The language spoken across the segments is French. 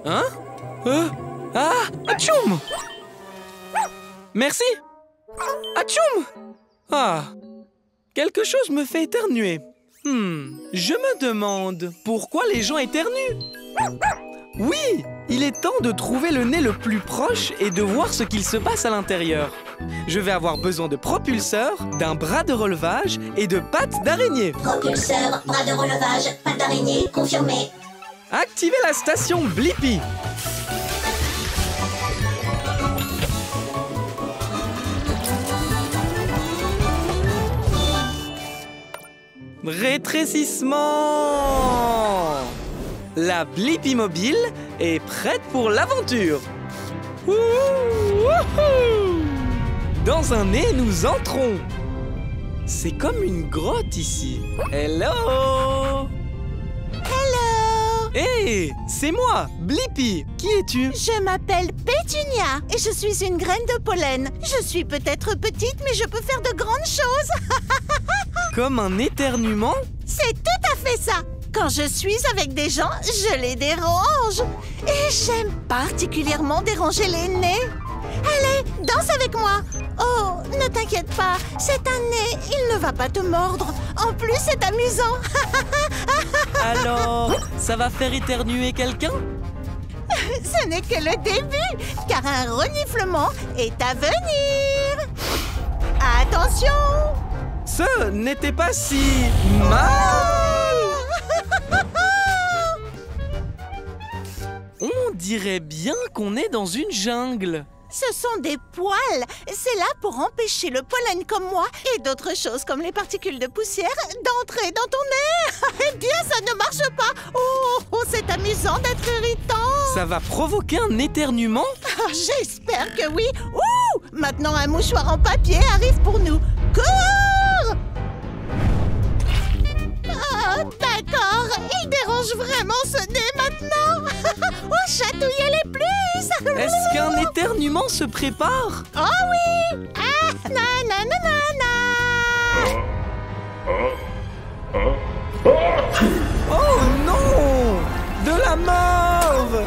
Hein? Atchoum! Merci! Atchoum! Ah! Quelque chose me fait éternuer. Je me demande pourquoi les gens éternuent. Oui! Il est temps de trouver le nez le plus proche et de voir ce qu'il se passe à l'intérieur. Je vais avoir besoin de propulseurs, d'un bras de relevage et de pattes d'araignée. Propulseur, bras de relevage, pattes d'araignée, confirmé. Activez la station Blippi. Rétrécissement. La Blippi mobile est prête pour l'aventure. Dans un nez, nous entrons. C'est comme une grotte ici. Hello. Hé, c'est moi, Blippi. Qui es-tu? Je m'appelle Pétunia et je suis une graine de pollen. Je suis peut-être petite, mais je peux faire de grandes choses. Comme un éternuement? C'est tout à fait ça. Quand je suis avec des gens, je les dérange. Et j'aime particulièrement déranger les nez. Allez, danse avec moi. Oh, ne t'inquiète pas, c'est un nez, il ne va pas te mordre. En plus, c'est amusant. Alors, ça va faire éternuer quelqu'un? Ce n'est que le début, car un reniflement est à venir. Attention! Ce n'était pas si mal. On dirait bien qu'on est dans une jungle. Ce sont des poils. C'est là pour empêcher le pollen comme moi et d'autres choses comme les particules de poussière d'entrer dans ton nez. Eh bien, ça ne marche pas. Oh, c'est amusant d'être irritant. Ça va provoquer un éternuement? J'espère que oui. Ouh! Maintenant, un mouchoir en papier arrive pour nous. Cours! Ah, d'accord. Il dérange vraiment ce nez maintenant. Oh, chatouillez-les plus. Est-ce qu'un éternuement se prépare? Oh oui! Ah, nananana! Oh non! De la morve!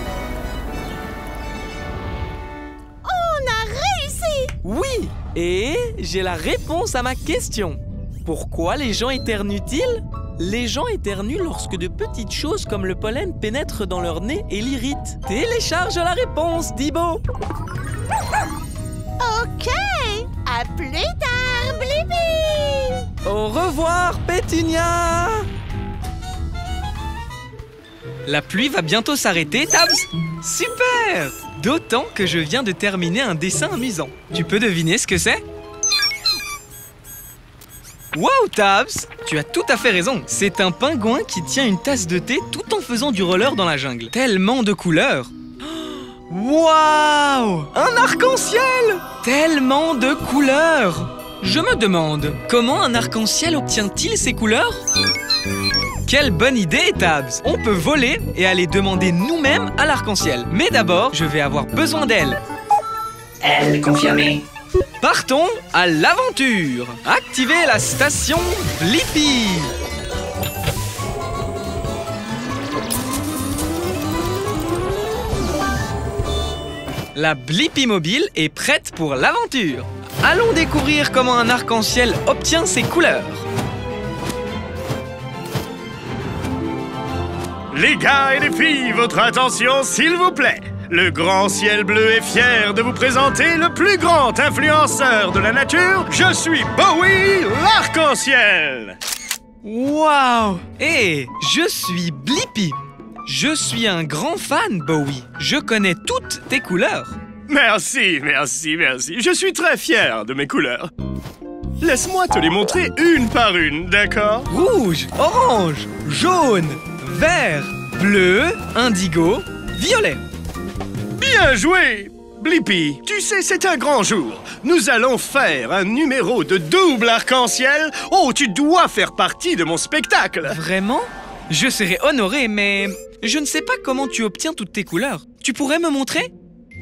On a réussi! Oui! Et j'ai la réponse à ma question. Pourquoi les gens éternuent-ils? Les gens éternuent lorsque de petites choses comme le pollen pénètrent dans leur nez et l'irritent. Télécharge la réponse, Dibo! Ok! À plus tard, Blippi! Au revoir, Pétunia! La pluie va bientôt s'arrêter, Tabs! Super! D'autant que je viens de terminer un dessin amusant. Tu peux deviner ce que c'est? Wow, Tabs! Tu as tout à fait raison. C'est un pingouin qui tient une tasse de thé tout en faisant du roller dans la jungle. Tellement de couleurs! Waouh! Un arc-en-ciel! Tellement de couleurs! Je me demande, comment un arc-en-ciel obtient-il ces couleurs? Quelle bonne idée, Tabs! On peut voler et aller demander nous-mêmes à l'arc-en-ciel. Mais d'abord, je vais avoir besoin d'elle. Elle confirmée. Partons à l'aventure! Activez la station Blippi! La Blippi mobile est prête pour l'aventure. Allons découvrir comment un arc-en-ciel obtient ses couleurs. Les gars et les filles, votre attention s'il vous plaît. Le grand ciel bleu est fier de vous présenter le plus grand influenceur de la nature. Je suis Bowie, l'arc-en-ciel. Waouh! Et je suis Blippi. Je suis un grand fan, Bowie. Je connais toutes tes couleurs. Merci, merci, merci. Je suis très fier de mes couleurs. Laisse-moi te les montrer une par une, d'accord? Rouge, orange, jaune, vert, bleu, indigo, violet. Bien joué, Blippi. Tu sais, c'est un grand jour. Nous allons faire un numéro de double arc-en-ciel. Oh, tu dois faire partie de mon spectacle. Vraiment? Je serais honoré, mais je ne sais pas comment tu obtiens toutes tes couleurs. Tu pourrais me montrer?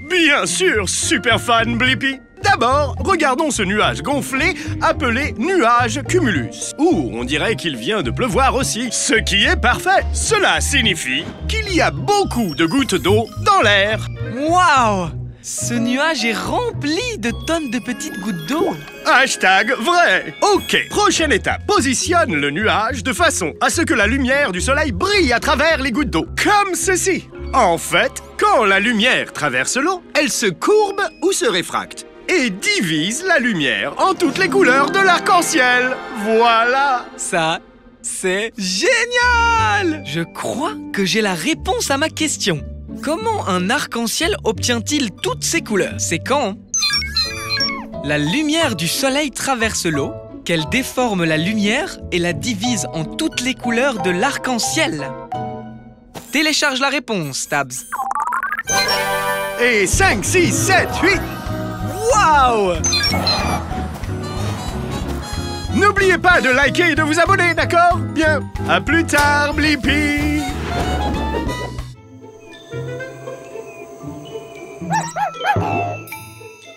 Bien sûr, super fan, Blippi. D'abord, regardons ce nuage gonflé appelé nuage cumulus. Ouh, on dirait qu'il vient de pleuvoir aussi, ce qui est parfait. Cela signifie qu'il y a beaucoup de gouttes d'eau dans l'air. Waouh! Ce nuage est rempli de tonnes de petites gouttes d'eau. Hashtag vrai. Ok, prochaine étape. Positionne le nuage de façon à ce que la lumière du soleil brille à travers les gouttes d'eau, comme ceci. En fait, quand la lumière traverse l'eau, elle se courbe ou se réfracte et divise la lumière en toutes les couleurs de l'arc-en-ciel. Voilà. Ça, c'est génial! Je crois que j'ai la réponse à ma question. Comment un arc-en-ciel obtient-il toutes ces couleurs? C'est quand la lumière du soleil traverse l'eau, qu'elle déforme la lumière et la divise en toutes les couleurs de l'arc-en-ciel. Télécharge la réponse, Tabs. Et 5, 6, 7, 8. Waouh! N'oubliez pas de liker et de vous abonner, d'accord? Bien. À plus tard, Blippi.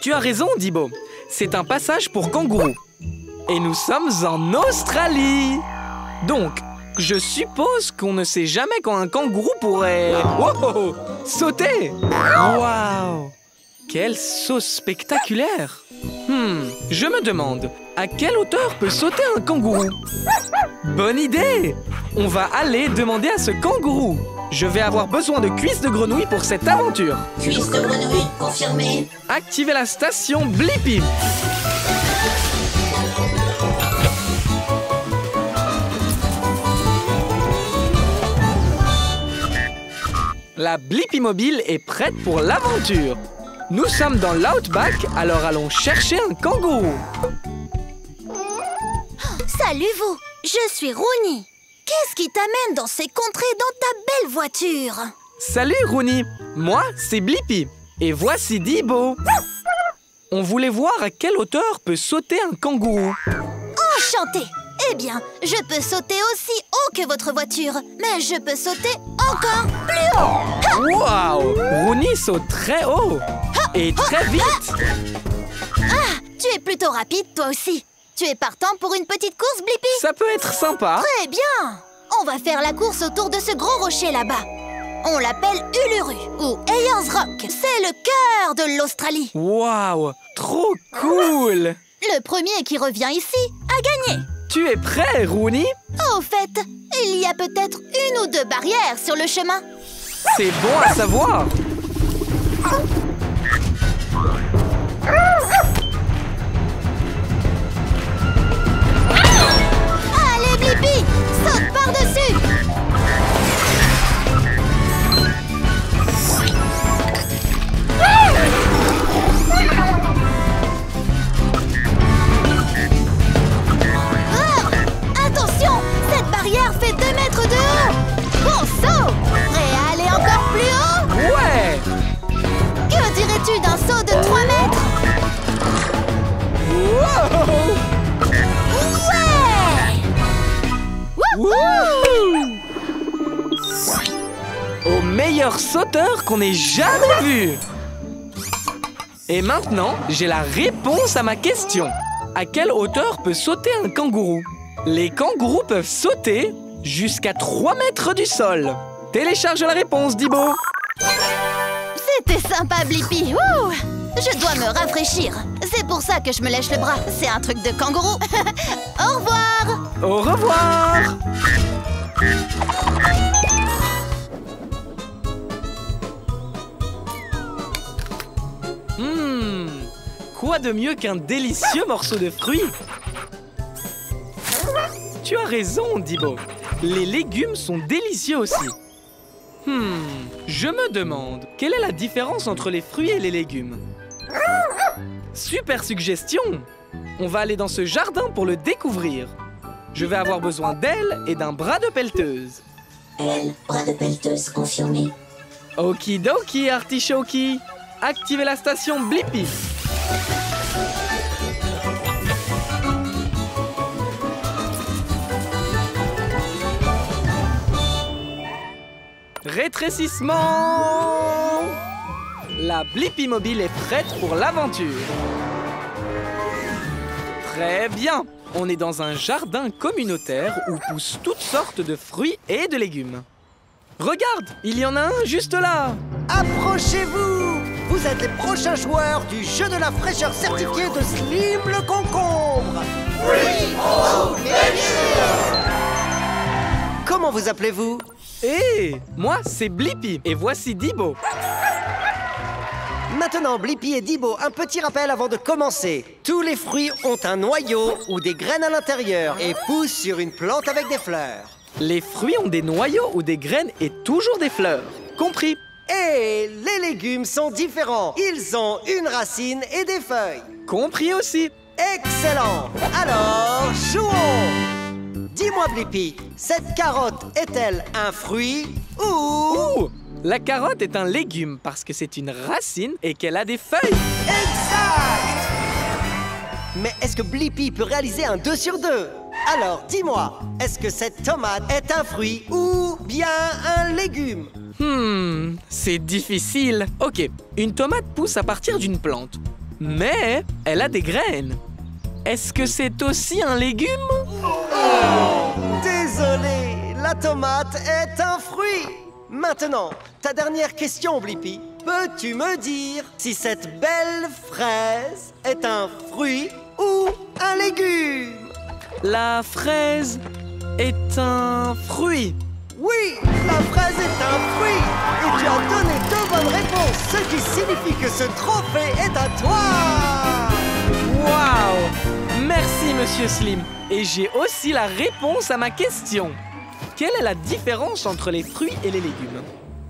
Tu as raison, Dibo. C'est un passage pour kangourous. Et nous sommes en Australie. Donc, je suppose qu'on ne sait jamais quand un kangourou pourrait... Oh, sauter! Waouh! Quelle sauce spectaculaire! Je me demande, à quelle hauteur peut sauter un kangourou? Bonne idée! On va aller demander à ce kangourou. Je vais avoir besoin de cuisses de grenouille pour cette aventure. Cuisse de grenouille, confirmé. Activez la station Blippi. La Blippi mobile est prête pour l'aventure. Nous sommes dans l'Outback, alors allons chercher un kangourou. Salut vous, je suis Rooney. Qu'est-ce qui t'amène dans ces contrées dans ta belle voiture? Salut Rooney, moi c'est Blippi et voici Dibo. On voulait voir à quelle hauteur peut sauter un kangourou. Enchanté. Eh bien, je peux sauter aussi haut que votre voiture, mais je peux sauter encore plus haut. Waouh! Rooney saute très haut et très vite. Ah, tu es plutôt rapide toi aussi. Tu es partant pour une petite course, Blippi? Ça peut être sympa. Très bien. On va faire la course autour de ce gros rocher là-bas. On l'appelle Uluru ou Ayers Rock. C'est le cœur de l'Australie. Waouh! Trop cool! Le premier qui revient ici a gagné. Tu es prêt, Rooney? Au fait, il y a peut-être une ou deux barrières sur le chemin. C'est bon à savoir. Allez, Blippi, saute par-dessus. Attention, cette barrière fait 2 mètres de haut. Bon saut. Prêt à aller encore plus haut? Ouais! Que dirais-tu d'un saut de 3 mètres? Wow! Ouais! Wouhou! Au meilleur sauteur qu'on ait jamais vu! Et maintenant, j'ai la réponse à ma question. À quelle hauteur peut sauter un kangourou? Les kangourous peuvent sauter jusqu'à 3 mètres du sol. Télécharge la réponse, Dibo. C'était sympa, Blippi. Ouh, je dois me rafraîchir. C'est pour ça que je me lèche le bras. C'est un truc de kangourou. Au revoir. Au revoir! Quoi de mieux qu'un délicieux morceau de fruits? Tu as raison, Dibo. Les légumes sont délicieux aussi. Je me demande, quelle est la différence entre les fruits et les légumes? Super suggestion! On va aller dans ce jardin pour le découvrir. Je vais avoir besoin d'ailes et d'un bras de pelleteuse. Elle, bras de pelleteuse, confirmé. Okidoki, artichoki. Activez la station Blippi. Rétrécissement! La Blippi mobile est prête pour l'aventure. Très bien. On est dans un jardin communautaire où poussent toutes sortes de fruits et de légumes. Regarde, il y en a un juste là. Approchez-vous! Vous êtes les prochains joueurs du jeu de la fraîcheur certifié de Slim le concombre. Comment vous appelez-vous? Hé, moi c'est Blippi et voici Dibo. Maintenant, Blippi et Dibo, un petit rappel avant de commencer. Tous les fruits ont un noyau ou des graines à l'intérieur et poussent sur une plante avec des fleurs. Les fruits ont des noyaux ou des graines et toujours des fleurs. Compris? Et les légumes sont différents. Ils ont une racine et des feuilles. Compris aussi. Excellent! Alors, jouons! Dis-moi, Blippi, cette carotte est-elle un fruit ou... Ouh! La carotte est un légume parce que c'est une racine et qu'elle a des feuilles. Exact! Mais est-ce que Blippi peut réaliser un 2 sur 2? Alors, dis-moi, est-ce que cette tomate est un fruit ou bien un légume? C'est difficile. Ok, une tomate pousse à partir d'une plante, mais elle a des graines. Est-ce que c'est aussi un légume? Désolé, la tomate est un fruit. Maintenant, ta dernière question, Blippi. Peux-tu me dire si cette belle fraise est un fruit ou un légume? La fraise est un fruit. Oui, la fraise est un fruit. Et tu as donné 2 bonnes réponses, ce qui signifie que ce trophée est à toi. Waouh! Merci, Monsieur Slim. Et j'ai aussi la réponse à ma question. Quelle est la différence entre les fruits et les légumes?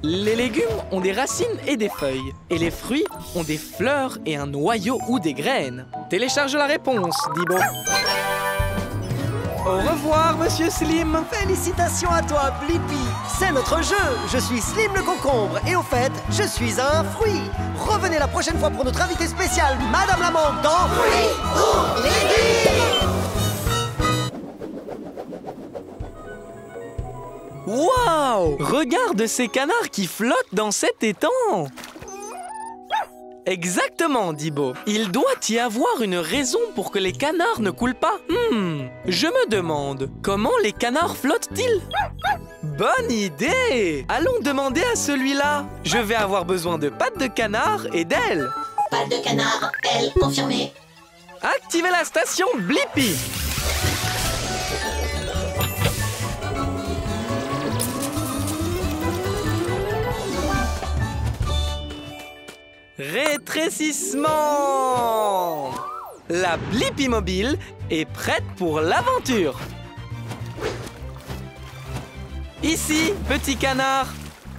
Les légumes ont des racines et des feuilles. Et les fruits ont des fleurs et un noyau ou des graines. Télécharge la réponse, Dibo. Au revoir, Monsieur Slim. Félicitations à toi, Blippi. C'est notre jeu. Je suis Slim le concombre. Et au fait, je suis un fruit. Revenez la prochaine fois pour notre invité spécial, Madame la Mangue, dans Fruits ou Légumes. Waouh! Regarde ces canards qui flottent dans cet étang! Exactement, Dibo. Il doit y avoir une raison pour que les canards ne coulent pas. Je me demande, comment les canards flottent-ils? Bonne idée! Allons demander à celui-là. Je vais avoir besoin de pattes de canard et d'ailes. Pattes de canard, ailes confirmées. Activez la station Blippi. Rétrécissement! La Blippi mobile est prête pour l'aventure. Ici, petit canard.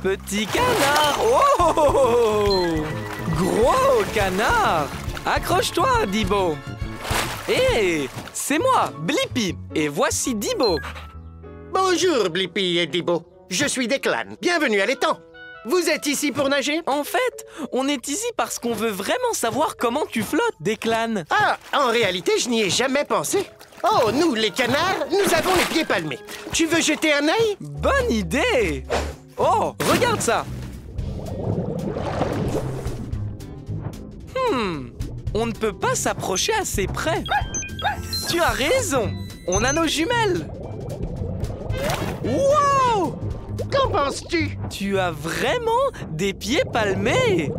Petit canard. Oh! Gros canard. Accroche-toi, Dibo. Hé, c'est moi, Blippi. Et voici Dibo. Bonjour, Blippi et Dibo. Je suis Declan. Bienvenue à l'étang. Vous êtes ici pour nager? En fait, on est ici parce qu'on veut vraiment savoir comment tu flottes, Declan. Ah, en réalité, je n'y ai jamais pensé. Oh, nous, les canards, nous avons les pieds palmés. Tu veux jeter un œil? Bonne idée! Oh, regarde ça! On ne peut pas s'approcher assez près. Tu as raison, on a nos jumelles. Wow! Qu'en penses-tu? Tu as vraiment des pieds palmés.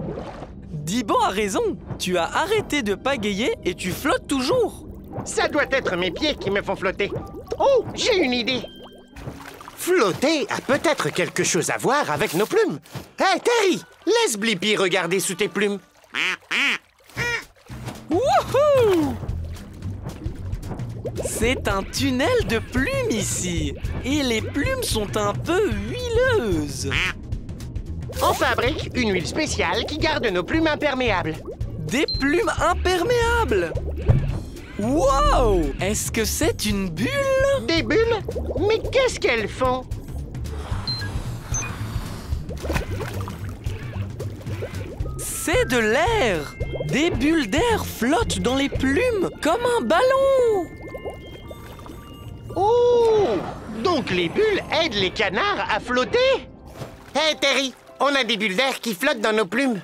Dibo a raison, tu as arrêté de pagayer et tu flottes toujours. Ça doit être mes pieds qui me font flotter. Oh, j'ai une idée. Flotter a peut-être quelque chose à voir avec nos plumes. Hé, Terry, laisse Blippi regarder sous tes plumes. Wouhou! C'est un tunnel de plumes ici. Et les plumes sont un peu huileuses. On fabrique une huile spéciale qui garde nos plumes imperméables. Des plumes imperméables! Wow! Est-ce que c'est une bulle? Des bulles? Mais qu'est-ce qu'elles font? C'est de l'air! Des bulles d'air flottent dans les plumes comme un ballon! Oh! Donc les bulles aident les canards à flotter? Hé, Terry, on a des bulles d'air qui flottent dans nos plumes.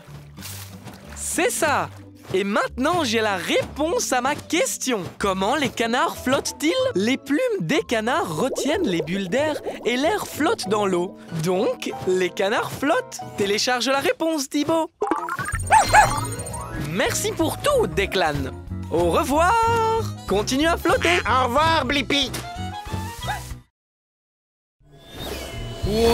C'est ça! Et maintenant, j'ai la réponse à ma question. Comment les canards flottent-ils? Les plumes des canards retiennent les bulles d'air et l'air flotte dans l'eau. Donc, les canards flottent. Télécharge la réponse, Thibaut. Merci pour tout, Declan. Au revoir. Continue à flotter. Au revoir, Blippi. Waouh!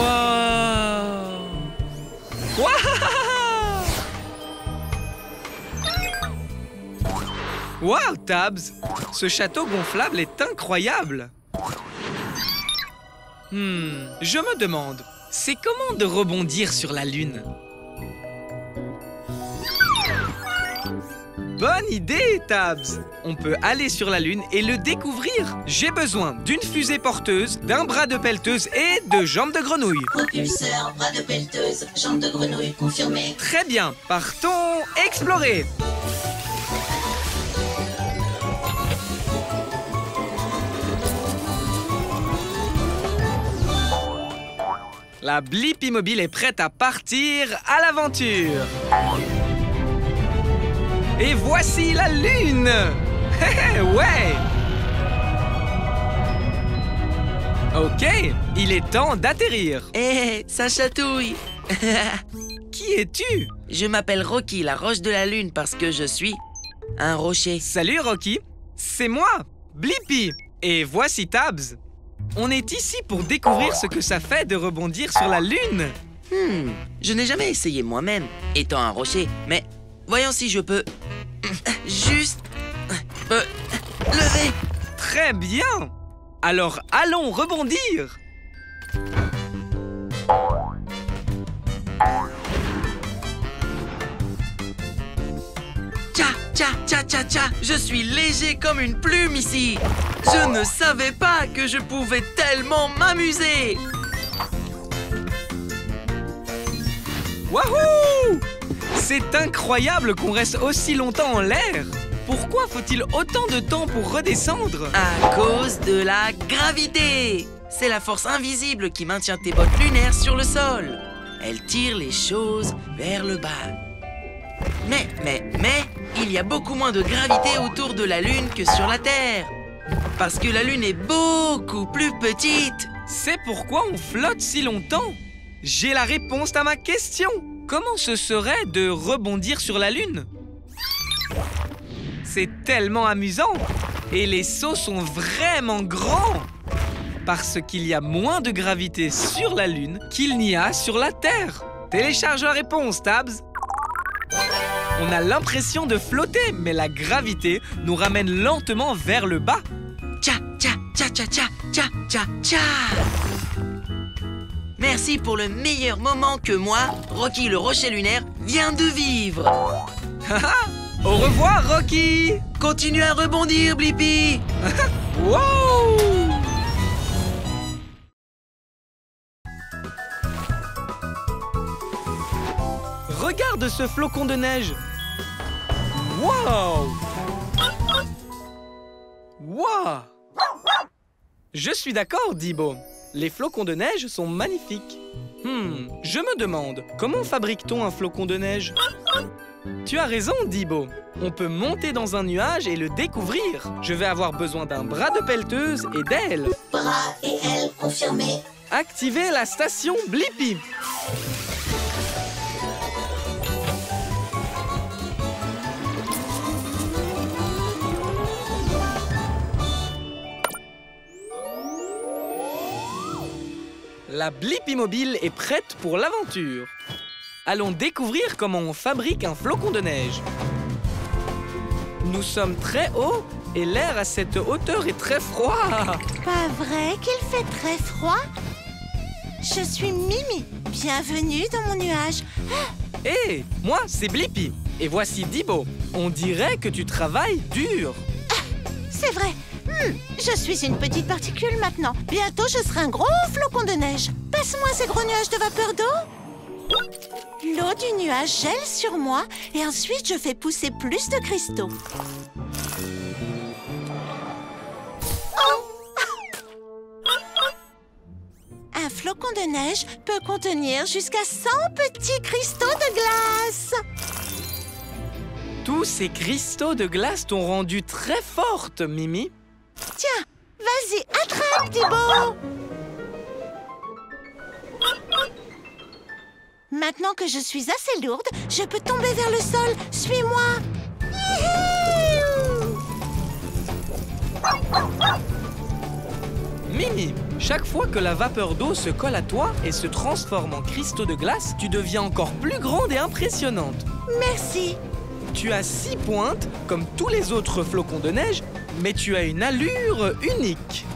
Waouh, Tabs! Ce château gonflable est incroyable! Je me demande, c'est comment de rebondir sur la Lune? Bonne idée, Tabs! On peut aller sur la Lune et le découvrir. J'ai besoin d'une fusée porteuse, d'un bras de pelleteuse et de jambes de grenouille. Propulseur, bras de pelleteuse, jambes de grenouille confirmé. Très bien, partons explorer. La Blippi Mobile est prête à partir à l'aventure. Et voici la Lune. Ouais. Ok, il est temps d'atterrir. Hé, ça chatouille. Qui es-tu? Je m'appelle Rocky, la roche de la lune, parce que je suis un rocher. Salut Rocky, c'est moi, Blippi. Et voici Tabs. On est ici pour découvrir ce que ça fait de rebondir sur la Lune. Je n'ai jamais essayé moi-même, étant un rocher, mais voyons si je peux juste me lever. Très bien. Alors allons rebondir. Tcha, tcha, tcha, tcha, tcha. Je suis léger comme une plume ici. Je ne savais pas que je pouvais tellement m'amuser. Wouhou! C'est incroyable qu'on reste aussi longtemps en l'air. Pourquoi faut-il autant de temps pour redescendre? À cause de la gravité. C'est la force invisible qui maintient tes bottes lunaires sur le sol. Elle tire les choses vers le bas. Mais, il y a beaucoup moins de gravité autour de la Lune que sur la Terre. Parce que la Lune est beaucoup plus petite. C'est pourquoi on flotte si longtemps. J'ai la réponse à ma question. Comment ce serait de rebondir sur la Lune? C'est tellement amusant. Et les sauts sont vraiment grands. Parce qu'il y a moins de gravité sur la Lune qu'il n'y a sur la Terre. Télécharge la réponse, Tabs. On a l'impression de flotter, mais la gravité nous ramène lentement vers le bas. Tcha, tcha, tcha, tcha, tcha, tcha, tcha, tcha. Merci pour le meilleur moment que moi, Rocky le rocher lunaire, vient de vivre. Au revoir, Rocky. Continue à rebondir, Blippi. Wow! Regarde ce flocon de neige. Wow! Wow! Je suis d'accord, Dibo. Les flocons de neige sont magnifiques. Je me demande, comment fabrique-t-on un flocon de neige? Tu as raison, Dibo. On peut monter dans un nuage et le découvrir. Je vais avoir besoin d'un bras de pelleteuse et d'ailes. Bras et ailes confirmés. Activez la station Blippi. La Blippi Mobile est prête pour l'aventure. Allons découvrir comment on fabrique un flocon de neige. Nous sommes très haut et l'air à cette hauteur est très froid. Pas vrai qu'il fait très froid? Je suis Mimi. Bienvenue dans mon nuage. Hé, moi, c'est Blippi. Et voici Dibo. On dirait que tu travailles dur. C'est vrai. Je suis une petite particule maintenant. Bientôt, je serai un gros flocon de neige. Passe-moi ces gros nuages de vapeur d'eau. L'eau du nuage gèle sur moi et ensuite, je fais pousser plus de cristaux. Un flocon de neige peut contenir jusqu'à 100 petits cristaux de glace. Tous ces cristaux de glace t'ont rendu très forte, Mimi. Tiens, vas-y, attrape, Thibaut. Maintenant que je suis assez lourde, je peux tomber vers le sol. Suis-moi. Mimi, chaque fois que la vapeur d'eau se colle à toi et se transforme en cristaux de glace, tu deviens encore plus grande et impressionnante. Merci. Tu as 6 pointes, comme tous les autres flocons de neige, mais tu as une allure unique.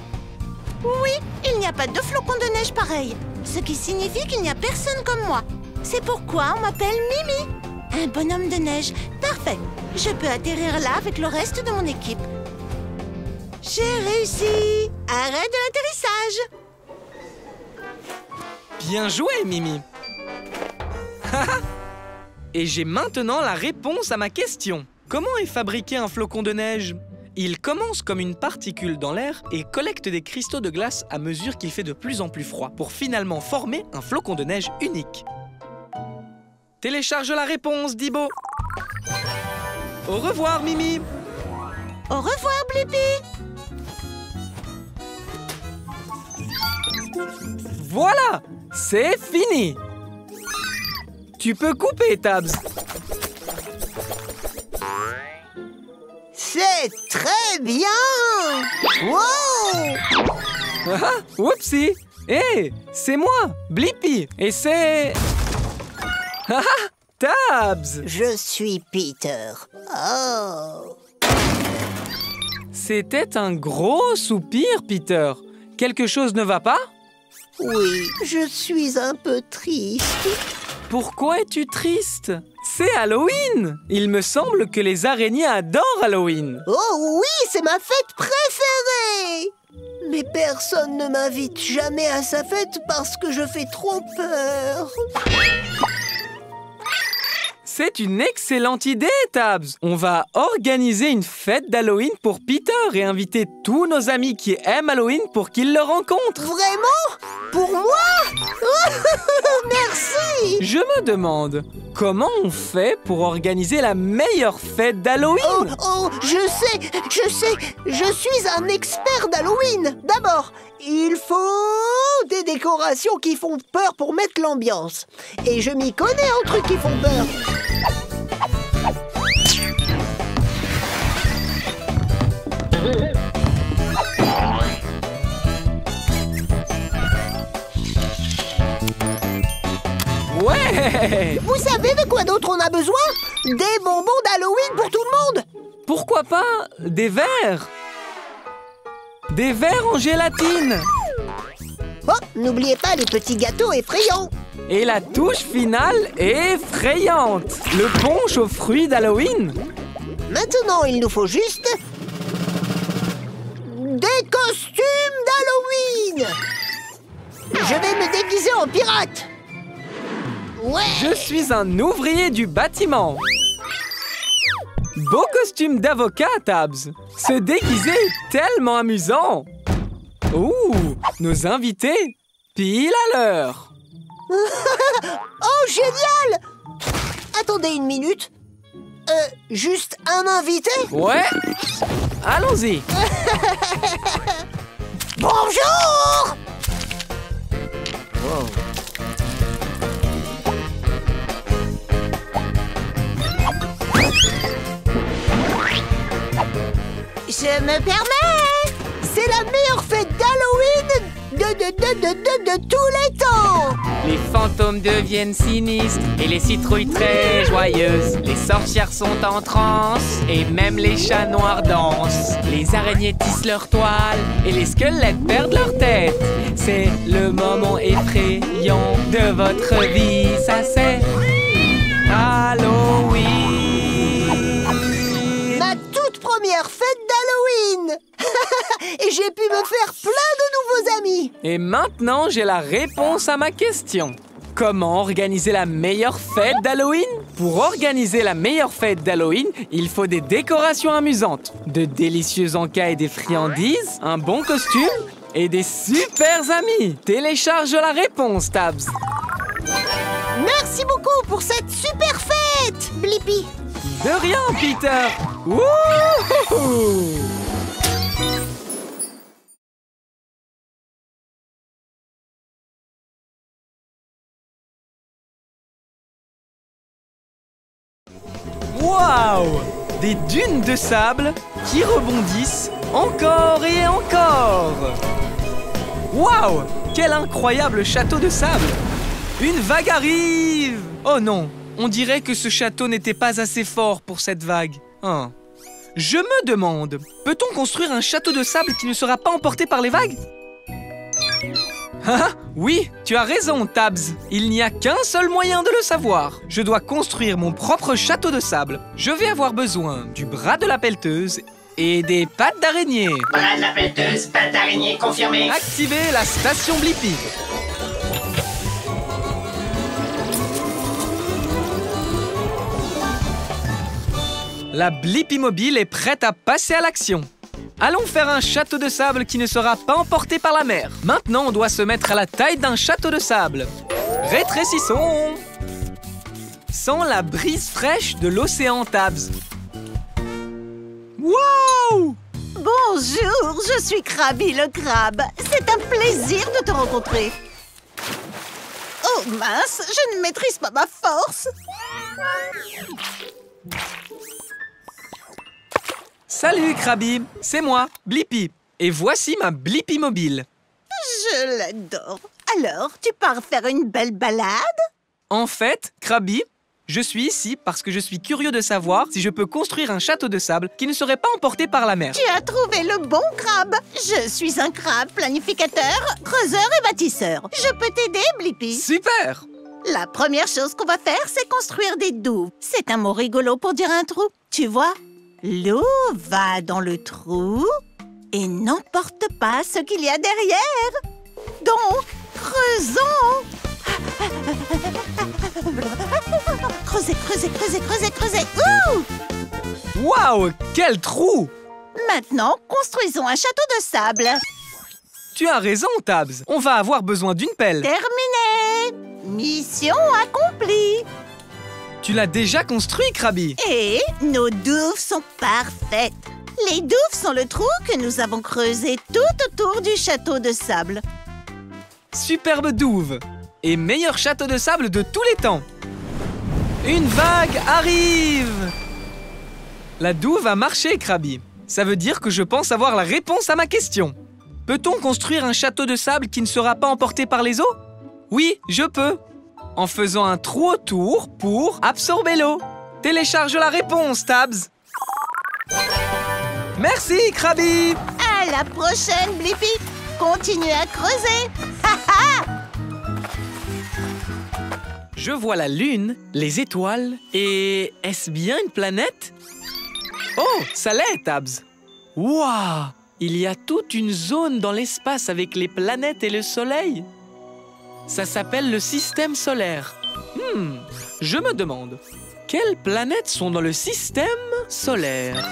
Oui, il n'y a pas de flocons de neige pareil, ce qui signifie qu'il n'y a personne comme moi. C'est pourquoi on m'appelle Mimi. Un bonhomme de neige. Parfait. Je peux atterrir là avec le reste de mon équipe. J'ai réussi. Arrêt de l'atterrissage. Bien joué, Mimi. Et j'ai maintenant la réponse à ma question. Comment est fabriqué un flocon de neige? Il commence comme une particule dans l'air et collecte des cristaux de glace à mesure qu'il fait de plus en plus froid pour finalement former un flocon de neige unique. Télécharge la réponse, Dibo. Au revoir, Mimi. Au revoir, Blippi. Voilà, c'est fini. Tu peux couper, Tabs. C'est très bien. Wow. Ah, whoopsie. Hé, c'est moi, Blippi. Et c'est... Ah, Tabs. Je suis Peter. Oh. C'était un gros soupir, Peter. Quelque chose ne va pas? Oui, je suis un peu triste. Pourquoi es-tu triste? C'est Halloween! Il me semble que les araignées adorent Halloween. Oh oui, c'est ma fête préférée! Mais personne ne m'invite jamais à sa fête parce que je fais trop peur. C'est une excellente idée, Tabs. On va organiser une fête d'Halloween pour Peter et inviter tous nos amis qui aiment Halloween pour qu'ils le rencontrent. Vraiment? Pour moi? Merci! Je me demande, comment on fait pour organiser la meilleure fête d'Halloween? Oh, je sais, je suis un expert d'Halloween. D'abord, il faut des décorations qui font peur pour mettre l'ambiance. Et je m'y connais en trucs qui font peur. Ouais! Vous savez de quoi d'autre on a besoin? Des bonbons d'Halloween pour tout le monde! Pourquoi pas des verres? Des verres en gélatine! Oh, n'oubliez pas les petits gâteaux effrayants! Et la touche finale est effrayante! Le punch aux fruits d'Halloween! Maintenant, il nous faut juste... des costumes d'Halloween! Je vais me déguiser en pirate! Ouais! Je suis un ouvrier du bâtiment! Beau costume d'avocat, Tabs! Se déguiser est tellement amusant! Ouh! Nos invités, pile à l'heure! Oh, génial! Attendez une minute. Juste un invité? Ouais! Allons-y! Bonjour! Wow. Je me permets. C'est la meilleure fête d'Halloween de tous les temps! Les fantômes deviennent sinistres et les citrouilles très joyeuses. Les sorcières sont en transe et même les chats noirs dansent. Les araignées tissent leurs toiles et les squelettes perdent leur tête. C'est le moment effrayant de votre vie, ça c'est Halloween. Ma toute première fête d'Halloween! Et j'ai pu me faire plein de nouveaux amis! Et maintenant, j'ai la réponse à ma question. Comment organiser la meilleure fête d'Halloween? Pour organiser la meilleure fête d'Halloween, il faut des décorations amusantes, de délicieux encas et des friandises, un bon costume et des super amis. Télécharge la réponse, Tabs. Merci beaucoup pour cette super fête, Blippi! De rien, Peter. Wouhou! Waouh! Des dunes de sable qui rebondissent encore et encore! Waouh! Quel incroyable château de sable! Une vague arrive! Oh non! On dirait que ce château n'était pas assez fort pour cette vague. Hein. Je me demande, peut-on construire un château de sable qui ne sera pas emporté par les vagues? Ah, oui, tu as raison, Tabs. Il n'y a qu'un seul moyen de le savoir. Je dois construire mon propre château de sable. Je vais avoir besoin du bras de la pelleteuse et des pattes d'araignée. Bras de la pelleteuse, pattes d'araignée, confirmé. Activez la station Blippi. La Blippi Mobile est prête à passer à l'action. Allons faire un château de sable qui ne sera pas emporté par la mer. Maintenant, on doit se mettre à la taille d'un château de sable. Rétrécissons. Sans la brise fraîche de l'océan, Tabs. Wow! Bonjour, je suis Krabi le crabe. C'est un plaisir de te rencontrer. Oh mince, je ne maîtrise pas ma force. Salut, Krabi. C'est moi, Blippi. Et voici ma Blippi Mobile. Je l'adore. Alors, tu pars faire une belle balade? En fait, Krabi, je suis ici parce que je suis curieux de savoir si je peux construire un château de sable qui ne serait pas emporté par la mer. Tu as trouvé le bon crabe. Je suis un crabe planificateur, creuseur et bâtisseur. Je peux t'aider, Blippi? Super! La première chose qu'on va faire, c'est construire des douves. C'est un mot rigolo pour dire un trou. Tu vois, l'eau va dans le trou et n'emporte pas ce qu'il y a derrière. Donc, creusons. Creusez, creusez, creusez, creusez, creusez. Ouh! Waouh! Quel trou! Maintenant, construisons un château de sable. Tu as raison, Tabs. On va avoir besoin d'une pelle. Terminé! Mission accomplie! Tu l'as déjà construit, Krabi. Et nos douves sont parfaites. Les douves sont le trou que nous avons creusé tout autour du château de sable. Superbe douve. Et meilleur château de sable de tous les temps. Une vague arrive! La douve a marché, Krabi. Ça veut dire que je pense avoir la réponse à ma question. Peut-on construire un château de sable qui ne sera pas emporté par les eaux? Oui, je peux. En faisant un trou autour pour absorber l'eau. Télécharge la réponse, Tabs. Merci, Krabi. À la prochaine, Blippi. Continue à creuser. Ha ha! Je vois la lune, les étoiles et... Est-ce bien une planète? Oh, ça l'est, Tabs. Waouh! Il y a toute une zone dans l'espace avec les planètes et le soleil. Ça s'appelle le système solaire. Je me demande, quelles planètes sont dans le système solaire?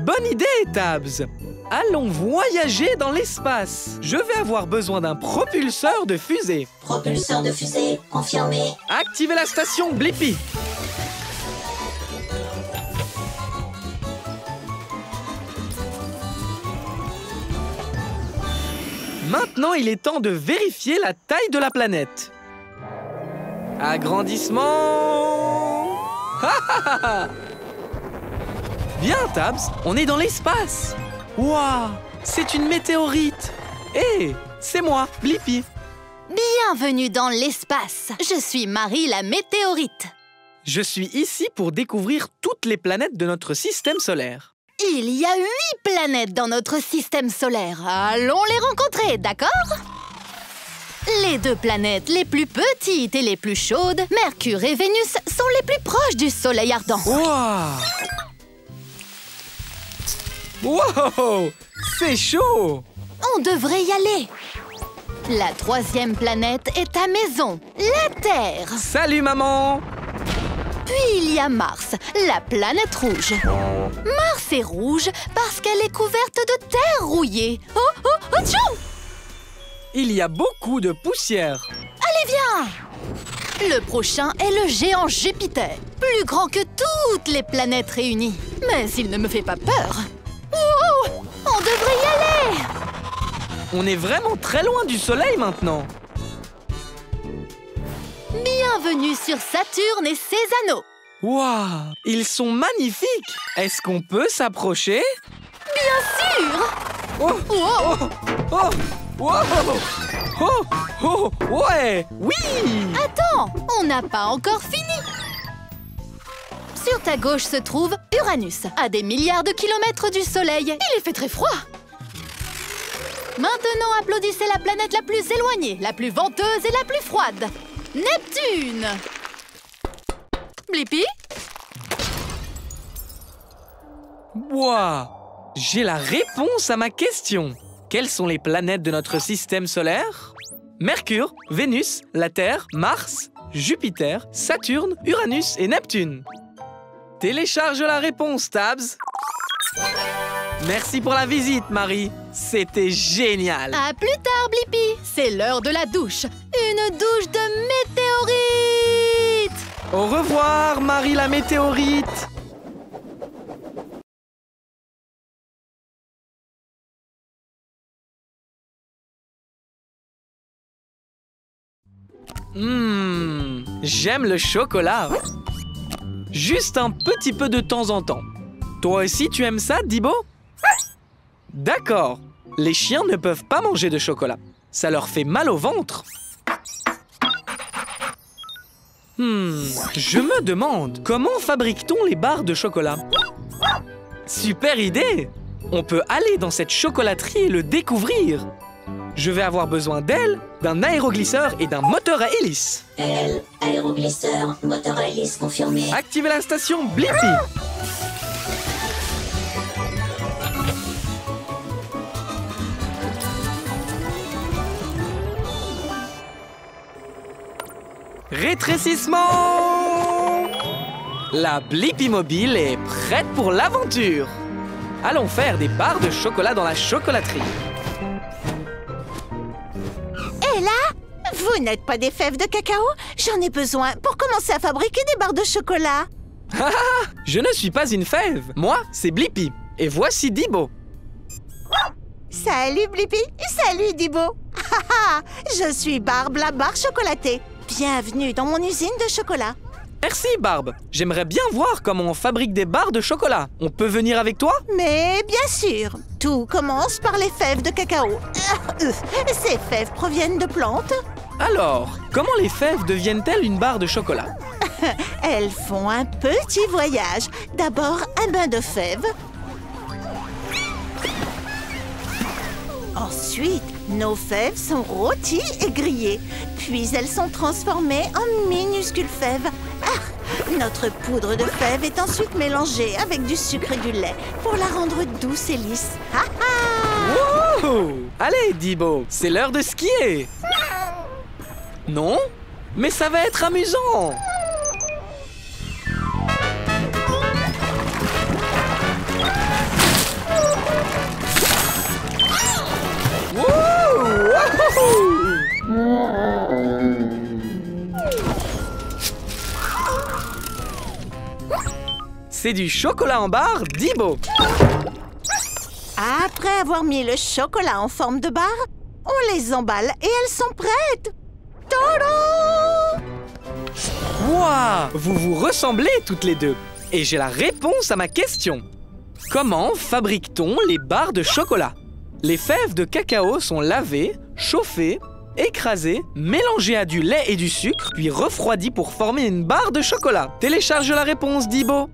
Bonne idée, Tabs. Allons voyager dans l'espace. Je vais avoir besoin d'un propulseur de fusée. Propulseur de fusée, confirmé. Activez la station Blippi. Maintenant, il est temps de vérifier la taille de la planète. Agrandissement. Bien, Tabs, on est dans l'espace. Waouh, c'est une météorite. Hé, c'est moi, Blippi. Bienvenue dans l'espace. Je suis Marie la météorite. Je suis ici pour découvrir toutes les planètes de notre système solaire. Il y a 8 planètes dans notre système solaire. Allons les rencontrer, d'accord? Les 2 planètes les plus petites et les plus chaudes, Mercure et Vénus, sont les plus proches du Soleil ardent. Waouh! Wow! C'est chaud! On devrait y aller. La 3e planète est ta maison, la Terre. Salut, maman! Puis il y a Mars, la planète rouge. Mars est rouge parce qu'elle est couverte de terre rouillée. Oh, oh, atchou! Il y a beaucoup de poussière. Allez, viens! Le prochain est le géant Jupiter, plus grand que toutes les planètes réunies. Mais il ne me fait pas peur. Wow! On devrait y aller! On est vraiment très loin du soleil maintenant. Bienvenue sur Saturne et ses anneaux. Waouh! Ils sont magnifiques! Est-ce qu'on peut s'approcher? Bien sûr! Oh! Wow! Oh! Wow! Oh! Oh! Ouais! Oui! Attends, on n'a pas encore fini. Sur ta gauche se trouve Uranus, à des milliards de kilomètres du Soleil. Il fait très froid. Maintenant, applaudissez la planète la plus éloignée, la plus venteuse et la plus froide. Neptune! Blippi? Waouh! J'ai la réponse à ma question. Quelles sont les planètes de notre système solaire? Mercure, Vénus, la Terre, Mars, Jupiter, Saturne, Uranus et Neptune. Télécharge la réponse, Tabs. Merci pour la visite, Marie. C'était génial. À plus tard, Blippi. C'est l'heure de la douche. Une douche de météorites. Au revoir, Marie la météorite. J'aime le chocolat. Juste un petit peu de temps en temps. Toi aussi, tu aimes ça, Dibo? D'accord. Les chiens ne peuvent pas manger de chocolat. Ça leur fait mal au ventre. Je me demande, comment fabrique-t-on les barres de chocolat? Super idée! On peut aller dans cette chocolaterie et le découvrir. Je vais avoir besoin d'ailes, d'un aéroglisseur et d'un moteur à hélice. Ailes, aéroglisseur, moteur à hélice confirmé. Activez la station Blippi. Rétrécissement! La Blippi Mobile est prête pour l'aventure. Allons faire des barres de chocolat dans la chocolaterie. Et là, vous n'êtes pas des fèves de cacao? J'en ai besoin pour commencer à fabriquer des barres de chocolat. Je ne suis pas une fève. Moi, c'est Blippi. Et voici Dibo. Salut Blippi, salut Dibo. Je suis Barbe, la barre chocolatée. Bienvenue dans mon usine de chocolat. Merci, Barbe. J'aimerais bien voir comment on fabrique des barres de chocolat. On peut venir avec toi? Mais bien sûr, tout commence par les fèves de cacao. Ces fèves proviennent de plantes. Alors, comment les fèves deviennent-elles une barre de chocolat? Elles font un petit voyage. D'abord, un bain de fèves. Ensuite, nos fèves sont rôties et grillées. Puis elles sont transformées en minuscules fèves. Notre poudre de fèves est ensuite mélangée avec du sucre et du lait pour la rendre douce et lisse. Wow! Allez, Dibo, c'est l'heure de skier. Non? Mais ça va être amusant. C'est du chocolat en barre Dibo. Après avoir mis le chocolat en forme de barre, on les emballe et elles sont prêtes. Tadam! Wow! Vous vous ressemblez toutes les deux. Et j'ai la réponse à ma question. Comment fabrique-t-on les barres de chocolat? Les fèves de cacao sont lavées, chauffées, écrasées, mélangées à du lait et du sucre, puis refroidies pour former une barre de chocolat. Télécharge la réponse, Dibo.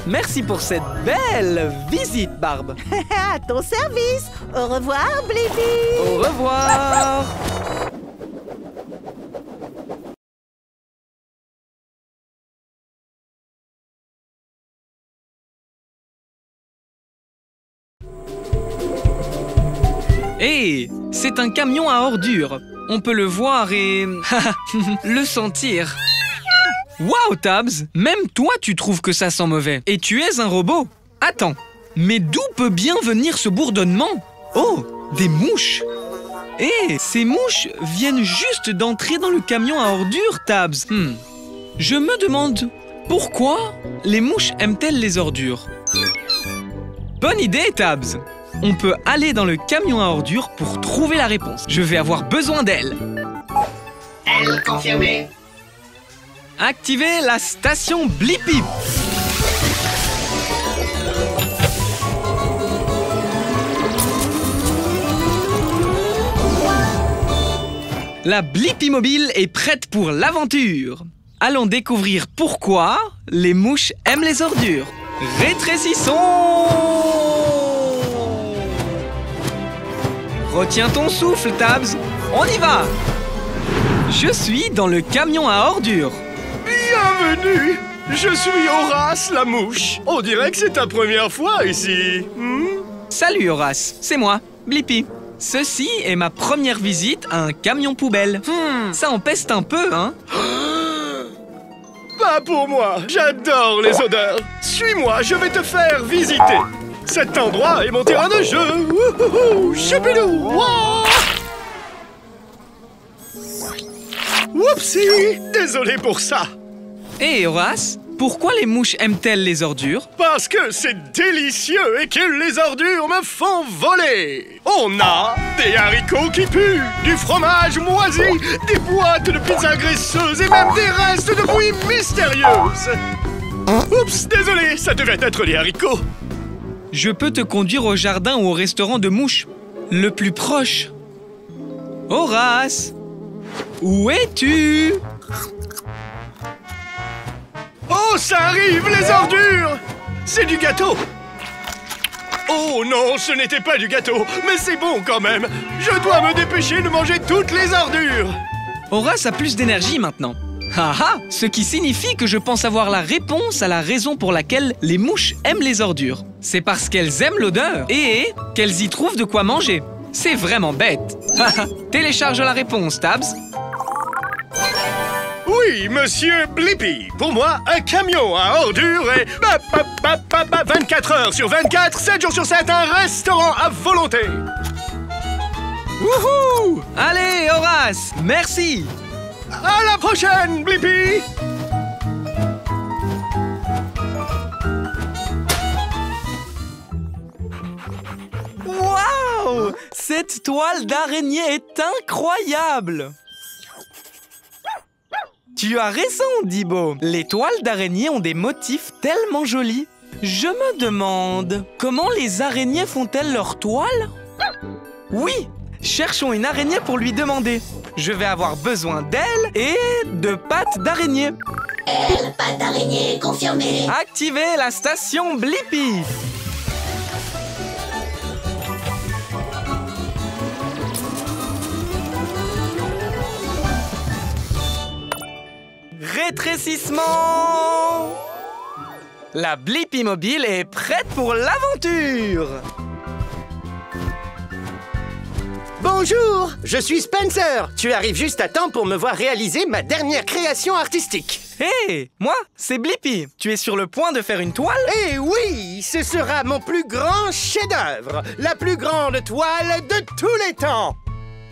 Merci pour cette belle visite, Barbe. À ton service. Au revoir, Blippi. Au revoir. Hé, c'est un camion à ordures. On peut le voir et... le sentir. Waouh, Tabs! Même toi, tu trouves que ça sent mauvais. Et tu es un robot. Attends, mais d'où peut bien venir ce bourdonnement? Oh, des mouches! Et ces mouches viennent juste d'entrer dans le camion à ordures, Tabs. Je me demande pourquoi les mouches aiment-elles les ordures? Bonne idée, Tabs. On peut aller dans le camion à ordures pour trouver la réponse. Je vais avoir besoin d'elle. Elle confirmée. Activez la station Blippi. La Blippi Mobile est prête pour l'aventure. Allons découvrir pourquoi les mouches aiment les ordures. Rétrécissons! Retiens ton souffle, Tabs. On y va! Je suis dans le camion à ordures. Bienvenue! Je suis Horace la mouche. On dirait que c'est ta première fois ici. Salut Horace, c'est moi, Blippi. Ceci est ma première visite à un camion poubelle. Ça en peste un peu, hein? Pas pour moi, j'adore les odeurs. Suis-moi, je vais te faire visiter. Cet endroit est mon terrain de jeu. Wouhouhou, choupidou, wouah. Whoopsie, désolé pour ça. Hé Horace, pourquoi les mouches aiment-elles les ordures? Parce que c'est délicieux et que les ordures me font voler. On a des haricots qui puent, du fromage moisi, des boîtes de pizza graisseuses et même des restes de bouillie mystérieuses. Oups, désolé, ça devait être les haricots. Je peux te conduire au jardin ou au restaurant de mouches, le plus proche. Horace, où es-tu? Oh, ça arrive, les ordures! C'est du gâteau! Oh non, ce n'était pas du gâteau, mais c'est bon quand même! Je dois me dépêcher de manger toutes les ordures! Horace a plus d'énergie maintenant. Haha, ce qui signifie que je pense avoir la réponse à la raison pour laquelle les mouches aiment les ordures. C'est parce qu'elles aiment l'odeur et qu'elles y trouvent de quoi manger. C'est vraiment bête. Télécharge la réponse, Tabs. Oui, monsieur Blippi. Pour moi, un camion à ordures est 24 heures sur 24, 7 jours sur 7, un restaurant à volonté. Wouhou! Allez, Horace, merci. À la prochaine, Blippi. Waouh! Cette toile d'araignée est incroyable! Tu as raison, Dibo. Les toiles d'araignée ont des motifs tellement jolis. Je me demande, comment les araignées font-elles leurs toiles? Oui, cherchons une araignée pour lui demander. Je vais avoir besoin d'elle et de pattes d'araignée. Elle, patte d'araignée confirmée. Activez la station Blippi. Rétrécissement! La Blippi Mobile est prête pour l'aventure! Bonjour, je suis Spencer. Tu arrives juste à temps pour me voir réaliser ma dernière création artistique. Hé, moi, c'est Blippi. Tu es sur le point de faire une toile? Eh oui, ce sera mon plus grand chef-d'œuvre, la plus grande toile de tous les temps.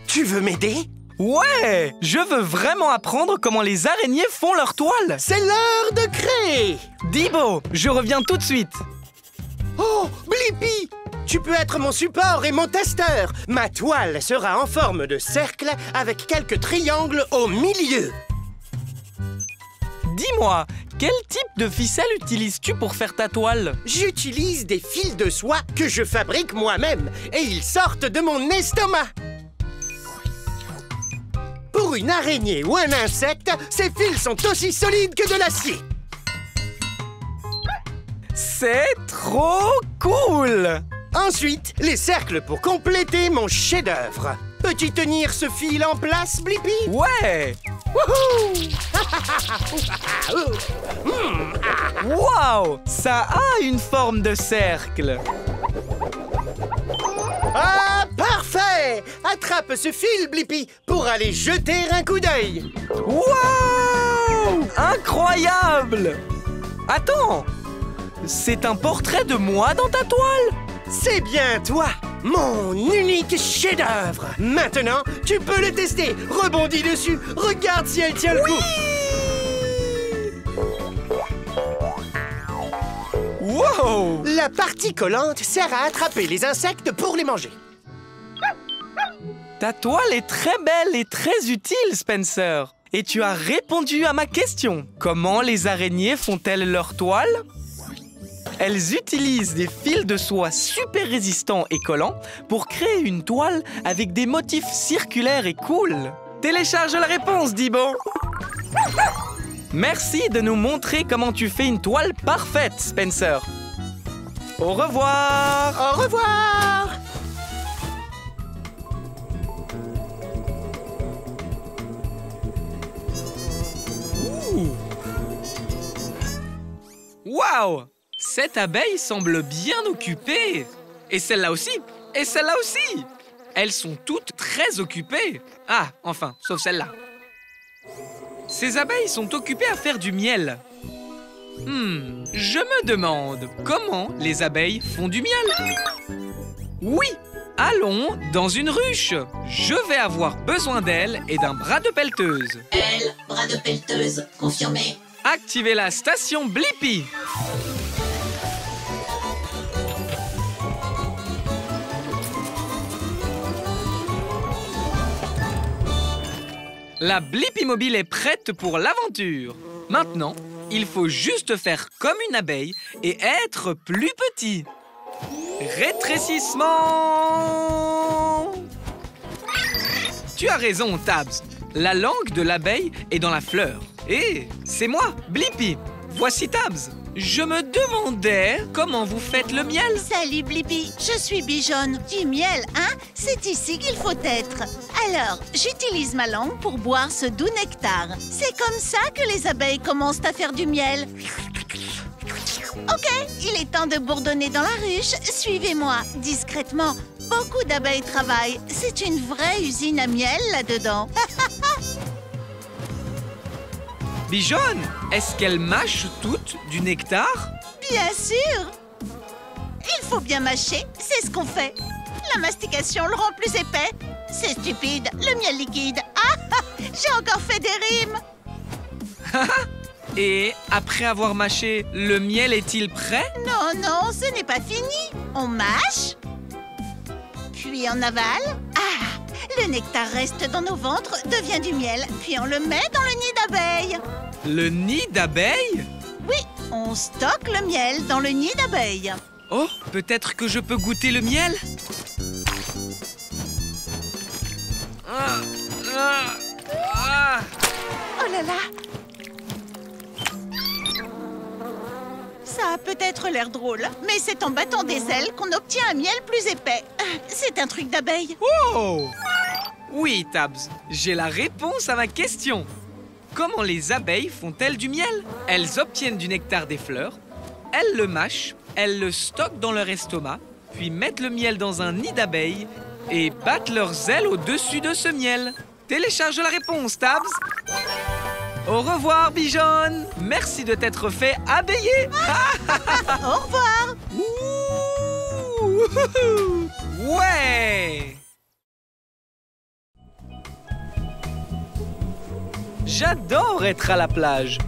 Tu veux m'aider? Ouais! Je veux vraiment apprendre comment les araignées font leur toile! C'est l'heure de créer! Dibo, je reviens tout de suite! Oh, Blippi! Tu peux être mon support et mon testeur! Ma toile sera en forme de cercle avec quelques triangles au milieu. Dis-moi, quel type de ficelle utilises-tu pour faire ta toile? J'utilise des fils de soie que je fabrique moi-même et ils sortent de mon estomac. Pour une araignée ou un insecte, ces fils sont aussi solides que de l'acier. C'est trop cool! Ensuite, les cercles pour compléter mon chef-d'œuvre. Peux-tu tenir ce fil en place, Blippi? Ouais! Wouhou! Wow! Ça a une forme de cercle! Ah, parfait! Attrape ce fil, Blippi, pour aller jeter un coup d'œil. Wow! Incroyable! Attends! C'est un portrait de moi dans ta toile? C'est bien toi! Mon unique chef-d'œuvre! Maintenant, tu peux le tester! Rebondis dessus! Regarde si elle tient le coup! Wow! La partie collante sert à attraper les insectes pour les manger. Ta toile est très belle et très utile, Spencer. Et tu as répondu à ma question. Comment les araignées font-elles leur toile? Elles utilisent des fils de soie super résistants et collants pour créer une toile avec des motifs circulaires et cool. Télécharge la réponse, Dibo. Merci de nous montrer comment tu fais une toile parfaite, Spencer. Au revoir! Au revoir! Waouh! Cette abeille semble bien occupée. Et celle-là aussi. Et celle-là aussi. Elles sont toutes très occupées. Ah, enfin, sauf celle-là. Ces abeilles sont occupées à faire du miel. Je me demande comment les abeilles font du miel. Oui, allons dans une ruche. Je vais avoir besoin d'elles et d'un bras de pelleteuse. Elle, bras de pelleteuse, confirmé. Activez la station Blippi. La Blippi mobile est prête pour l'aventure. Maintenant, il faut juste faire comme une abeille et être plus petit. Rétrécissement! Tu as raison, Tabs. La langue de l'abeille est dans la fleur. Et c'est moi, Blippi. Voici Tabs. Je me demandais comment vous faites le miel. Salut Blippi, je suis Bijonne. Du miel, hein? C'est ici qu'il faut être. Alors, j'utilise ma langue pour boire ce doux nectar. C'est comme ça que les abeilles commencent à faire du miel. Ok, il est temps de bourdonner dans la ruche. Suivez-moi, discrètement. Beaucoup d'abeilles travaillent. C'est une vraie usine à miel là-dedans. Bijonne, est-ce qu'elles mâchent toutes du nectar? Bien sûr! Il faut bien mâcher, c'est ce qu'on fait. La mastication le rend plus épais. C'est stupide, le miel liquide. Ah, j'ai encore fait des rimes. Et après avoir mâché, le miel est-il prêt? Non, non, ce n'est pas fini. On mâche, puis on avale. Ah, le nectar reste dans nos ventres, devient du miel, puis on le met dans le nid d'abeilles. Le nid d'abeilles? Oui, on stocke le miel dans le nid d'abeilles. Oh, peut-être que je peux goûter le miel? Oh là là! Ça a peut-être l'air drôle, mais c'est en battant des ailes qu'on obtient un miel plus épais. C'est un truc d'abeille. Oh! Oui, Tabs, j'ai la réponse à ma question. Comment les abeilles font-elles du miel? Elles obtiennent du nectar des fleurs, elles le mâchent, elles le stockent dans leur estomac, puis mettent le miel dans un nid d'abeilles et battent leurs ailes au-dessus de ce miel. Télécharge la réponse, Tabs. Au revoir, Bijonne. Merci de t'être fait abeiller. Au revoir. Ouh! Ouais! J'adore être à la plage.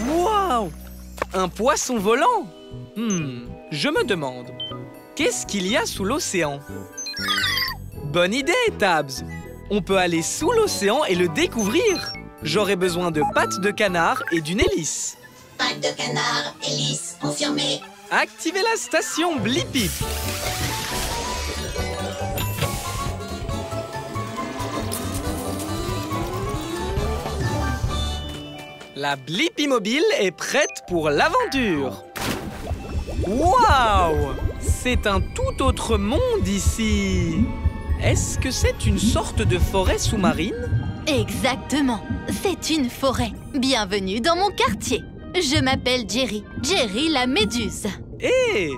Waouh! Un poisson volant. Je me demande, qu'est-ce qu'il y a sous l'océan? Bonne idée, Tabs. On peut aller sous l'océan et le découvrir. J'aurai besoin de pattes de canard et d'une hélice. Pattes de canard, hélice, confirmé. Activez la station Blippi. La Blippi mobile est prête pour l'aventure. Waouh! C'est un tout autre monde ici. Est-ce que c'est une sorte de forêt sous-marine? Exactement, c'est une forêt. Bienvenue dans mon quartier. Je m'appelle Jerry, Jerry la méduse. Hé!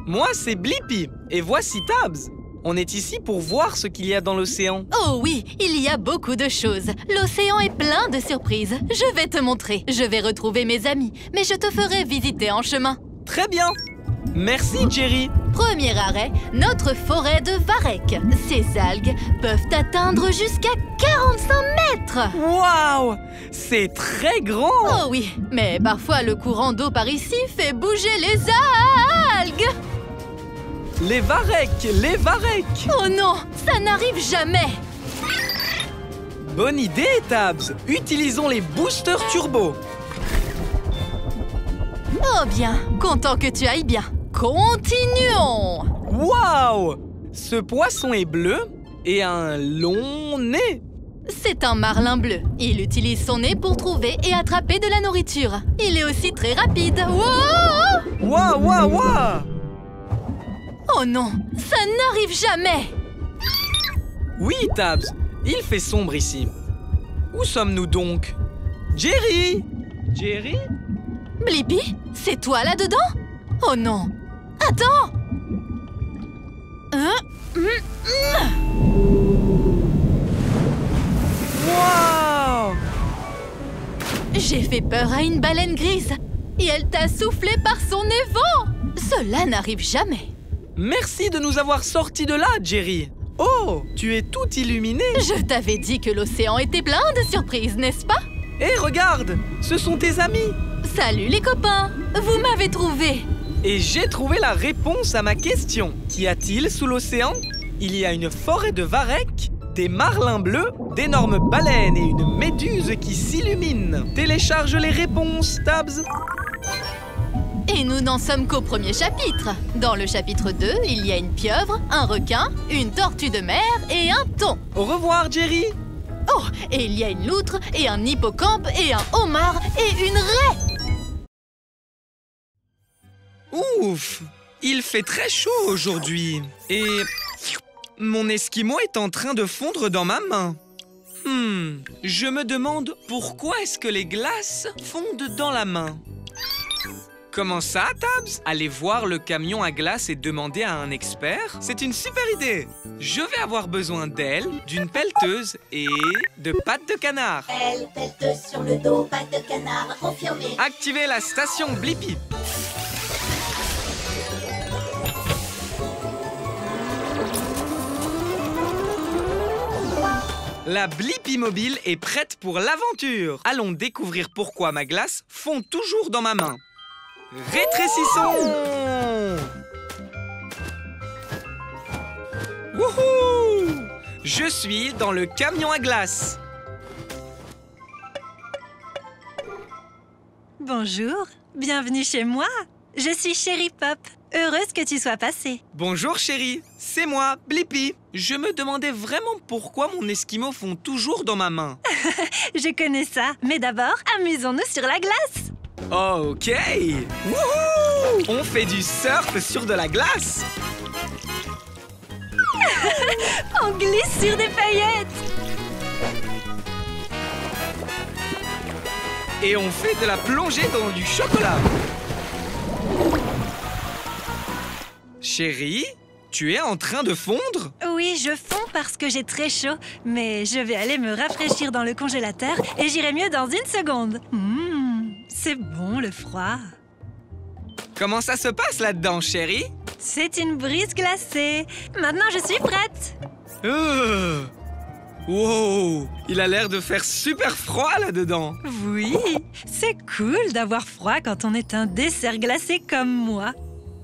Moi, c'est Blippi, et voici Tabs. On est ici pour voir ce qu'il y a dans l'océan. Oh oui, il y a beaucoup de choses. L'océan est plein de surprises. Je vais te montrer. Je vais retrouver mes amis, mais je te ferai visiter en chemin. Très bien. Merci, Jerry. Premier arrêt, notre forêt de varech. Ces algues peuvent atteindre jusqu'à 45 mètres. Waouh! C'est très grand! Oh oui, mais parfois le courant d'eau par ici fait bouger les algues. Les varechs! Les varechs! Oh non, ça n'arrive jamais. Bonne idée, Tabs! Utilisons les boosters turbo. Oh bien, content que tu ailles bien. Continuons. Waouh! Ce poisson est bleu et a un long nez. C'est un marlin bleu. Il utilise son nez pour trouver et attraper de la nourriture. Il est aussi très rapide. Wow! Waouh, waouh, waouh! Oh non, ça n'arrive jamais. Oui, Tabs, il fait sombre ici. Où sommes-nous donc? Jerry! Jerry? Blippi, c'est toi là-dedans? Oh non! Attends! Waouh! J'ai fait peur à une baleine grise et elle t'a soufflé par son évent! Cela n'arrive jamais. Merci de nous avoir sortis de là, Jerry. Oh, tu es tout illuminé. Je t'avais dit que l'océan était plein de surprises, n'est-ce pas? Hé, regarde, ce sont tes amis. Salut les copains, vous m'avez trouvé. Et j'ai trouvé la réponse à ma question. Qu'y a-t-il sous l'océan? Il y a une forêt de varech, des marlins bleus, d'énormes baleines et une méduse qui s'illumine. Télécharge les réponses, Tabs. Et nous n'en sommes qu'au premier chapitre. Dans le chapitre 2, il y a une pieuvre, un requin, une tortue de mer et un thon. Au revoir, Jerry. Oh, et il y a une loutre et un hippocampe et un homard et une raie. Ouf! Il fait très chaud aujourd'hui. Et mon esquimau est en train de fondre dans ma main. Je me demande pourquoi est-ce que les glaces fondent dans la main. Comment ça, Tabs? Aller voir le camion à glace et demander à un expert? C'est une super idée! Je vais avoir besoin d'ailes, d'une pelleteuse et de pattes de canard. Elle pète sur le dos, pattes de canard, confirmé. Activez la station Blippi. La Blippi mobile est prête pour l'aventure. Allons découvrir pourquoi ma glace fond toujours dans ma main. Rétrécissons! Wouhou! Je suis dans le camion à glace. Bonjour, bienvenue chez moi. Je suis Chérie Pop. Heureuse que tu sois passée. Bonjour chérie, c'est moi, Blippi. Je me demandais vraiment pourquoi mon esquimau fond toujours dans ma main. Je connais ça, mais d'abord, amusons-nous sur la glace. Ok! Wouhou! On fait du surf sur de la glace! On glisse sur des paillettes. Et on fait de la plongée dans du chocolat! Chérie, tu es en train de fondre? Oui, je fonds parce que j'ai très chaud, mais je vais aller me rafraîchir dans le congélateur et j'irai mieux dans une seconde. C'est bon le froid. Comment ça se passe là-dedans, chérie? C'est une brise glacée. Maintenant, je suis prête. Wow! Il a l'air de faire super froid là-dedans. Oui, c'est cool d'avoir froid quand on est un dessert glacé comme moi.